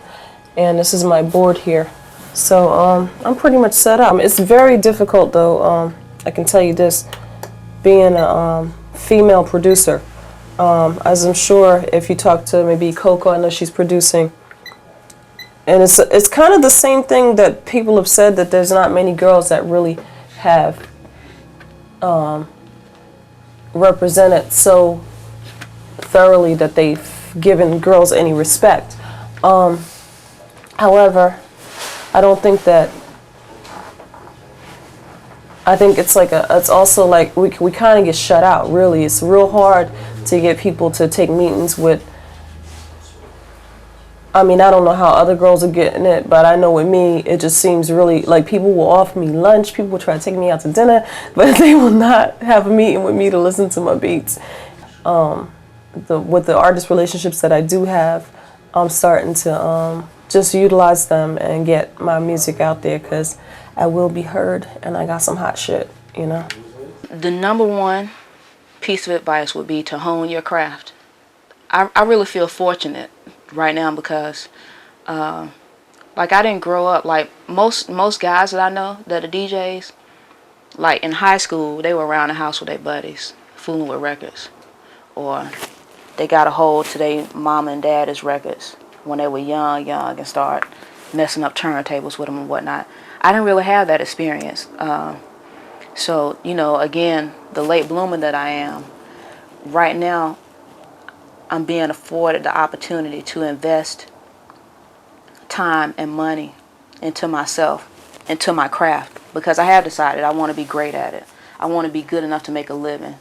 And this is my board here. So I'm pretty much set up. It's very difficult though. I can tell you this. Being a female producer, as I'm sure if you talk to maybe Coco, I know she's producing, and it's kind of the same thing that people have said, that there's not many girls that really have represented so thoroughly that they've given girls any respect. However, I don't think that. I think it's like it's also like we kind of get shut out, really. It's real hard to get people to take meetings with, I mean, I don't know how other girls are getting it, but I know with me, it just seems really like people will offer me lunch, people will try to take me out to dinner, but they will not have a meeting with me to listen to my beats. With the artist relationships that I do have, I'm starting to just utilize them and get my music out there, because I will be heard, and I got some hot shit, you know? The number one piece of advice would be to hone your craft. I really feel fortunate right now because, like, I didn't grow up, like, most guys that I know that are DJs, like, in high school, they were around the house with their buddies, fooling with records. Or they got a hold to their mom and dad's records when they were young, and start messing up turntables with them and whatnot. I didn't really have that experience. So, you know, again, the late bloomer that I am, right now, I'm being afforded the opportunity to invest time and money into myself, into my craft, because I have decided I want to be great at it. I want to be good enough to make a living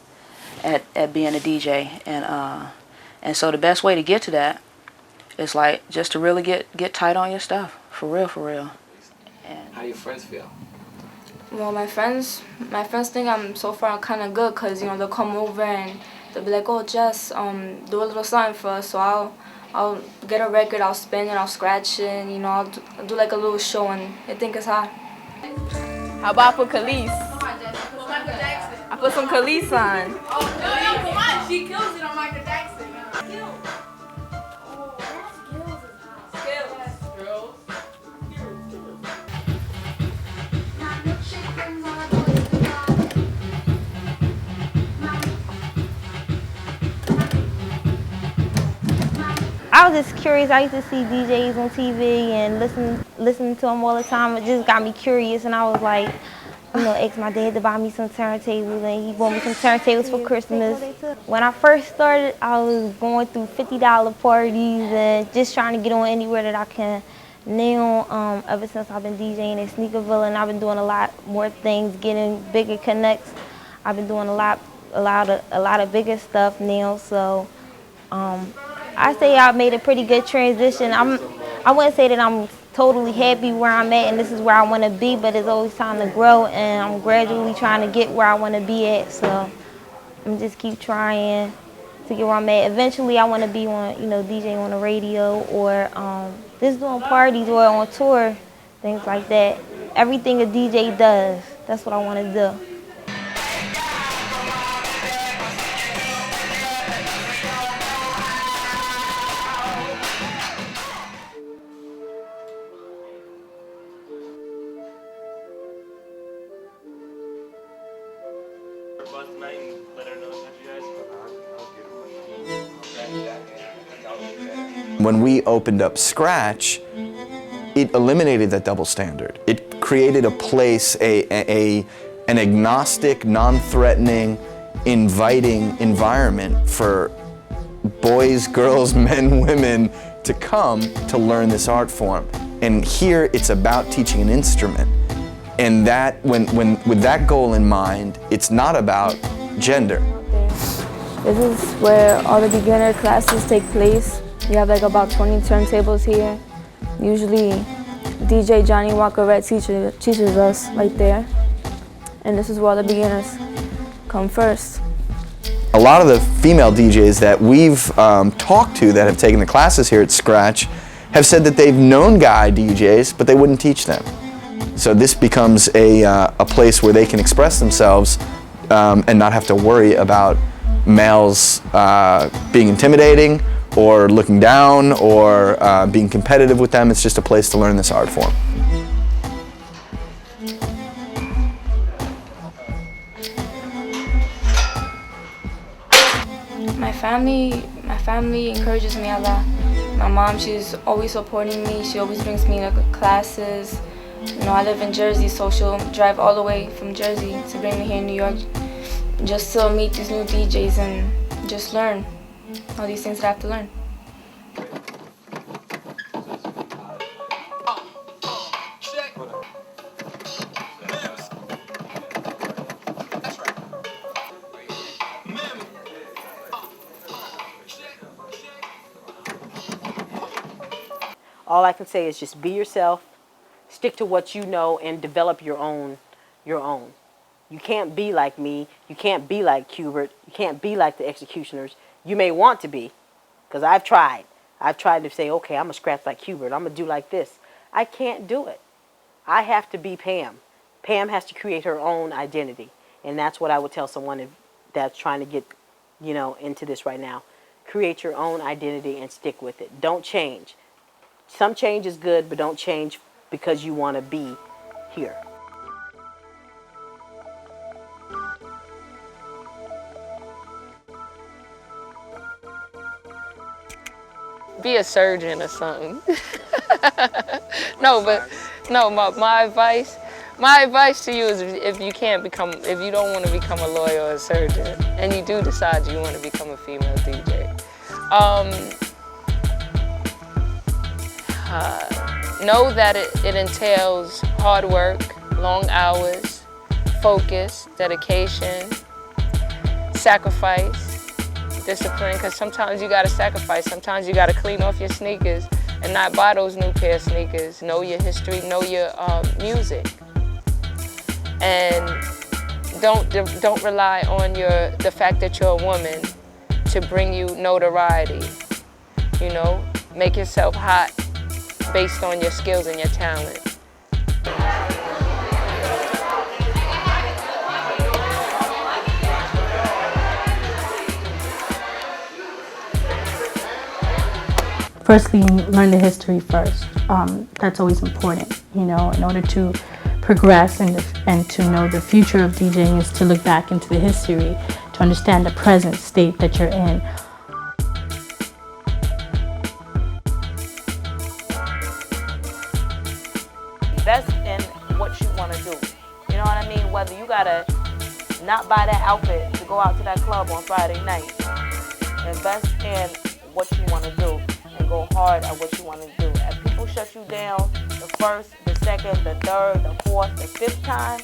at being a DJ. And so the best way to get to that is like just to really get tight on your stuff, for real. How do your friends feel? Well, my friends think I'm so far kind of good, because, you know, they'll come over and they'll be like, oh, Jess, do a little something for us. So I'll get a record, I'll spin it, I'll scratch it, and, you know, I'll do like a little show, and they think it's hot. How about for Khalees? Michael Jackson. I put some Khalees on. Oh, no, come on. She kills it on Michael Jackson. I was just curious. I used to see DJs on TV and listen to them all the time. It just got me curious, and I was like, you know, asked my dad to buy me some turntables, and he bought me some turntables for Christmas. When I first started, I was going through $50 parties and just trying to get on anywhere that I can. Now, ever since I've been DJing in Sneakerville, and I've been doing a lot more things, getting bigger connects. I've been doing a lot of bigger stuff now. So, I say I made a pretty good transition. I wouldn't say that I'm totally happy where I'm at and this is where I want to be, but it's always time to grow, and I'm gradually trying to get where I want to be at. So I'm just keep trying to get where I'm at. Eventually, I want to be on, you know, DJing on the radio or just doing parties or on tour, things like that. Everything a DJ does, that's what I want to do. When we opened up Scratch, it eliminated that double standard. It created a place, an agnostic, non-threatening, inviting environment for boys, girls, men, women to come to learn this art form. And here it's about teaching an instrument. And that, with that goal in mind, it's not about gender. This is where all the beginner classes take place. We have like about 20 turntables here. Usually DJ Johnny Walker Red teaches us right there. And this is where all the beginners come first. A lot of the female DJs that we've talked to that have taken the classes here at Scratch have said that they've known guy DJs, but they wouldn't teach them. So this becomes a place where they can express themselves and not have to worry about males being intimidating or looking down or being competitive with them. It's just a place to learn this art form. My family encourages me a lot. My mom, she's always supporting me. She always brings me to classes. You know, I live in Jersey, so she'll drive all the way from Jersey to bring me here in New York just to meet these new DJs and just learn all these things that I have to learn. All I can say is just be yourself, stick to what you know, and develop your own. You can't be like me, you can't be like Qbert, you can't be like the Executioners. You may want to be, because I've tried. I've tried to say, okay, I'm going to scratch like Qbert, I'm going to do like this. I can't do it. I have to be Pam. Pam has to create her own identity, and that's what I would tell someone that's trying to get, you know, into this right now. Create your own identity and stick with it. Don't change. Some change is good, but don't change because you want to be here. Be a surgeon or something. My advice to you is if you don't want to become a lawyer or a surgeon, and you do decide you want to become a female DJ, know that it entails hard work, long hours, focus, dedication, sacrifice, discipline, because sometimes you got to sacrifice. Sometimes you got to clean off your sneakers and not buy those new pair of sneakers. Know your history, know your music. And don't rely on the fact that you're a woman to bring you notoriety. You know, make yourself hot based on your skills and your talent. firstly, learn the history first. That's always important, you know, in order to progress and to know the future of DJing is to look back into the history, to understand the present state that you're in. Invest in what you want to do. You know what I mean? Whether you gotta not buy that outfit to go out to that club on Friday night. Invest in what you want to do and go hard at what you want to do. If people shut you down the first, the second, the third, the fourth, the fifth time,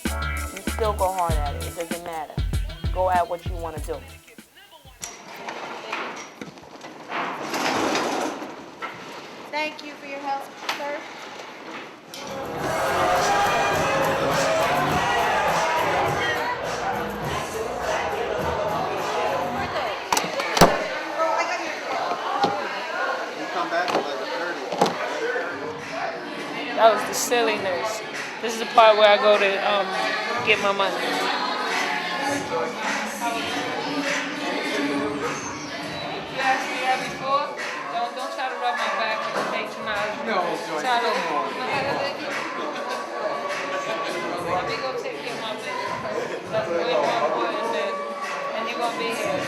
you still go hard at it. It doesn't matter. Go at what you want to do. Thank you for your help, sir. That was the silliness. This is the part where I go to get my money. You asked me that before? Don't try to rub my back and patronize me. No, Joy, come on. Let me go take care of my business. That's way more important than, and you're going to be here.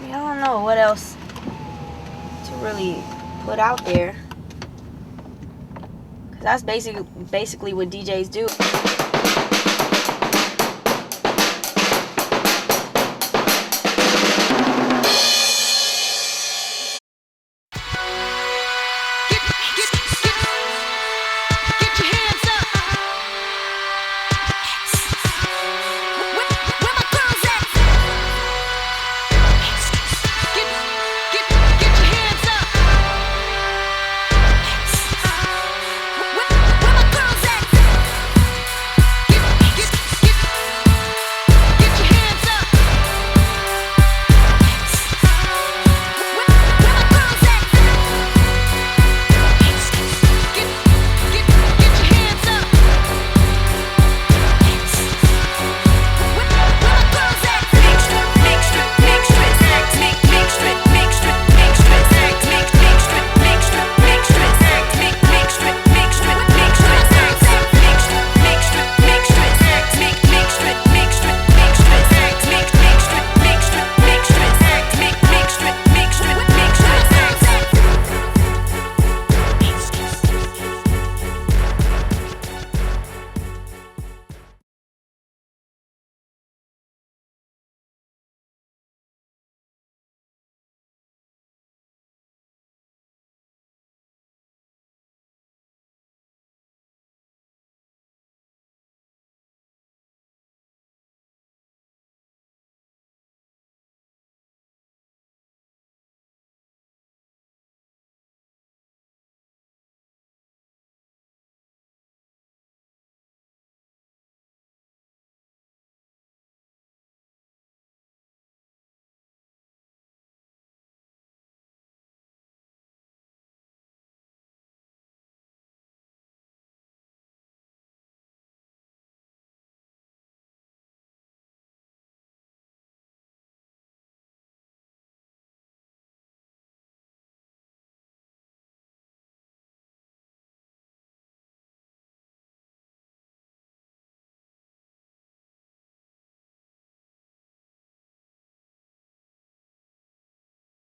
I don't know what else to really put out there. 'Cause that's basically what DJs do.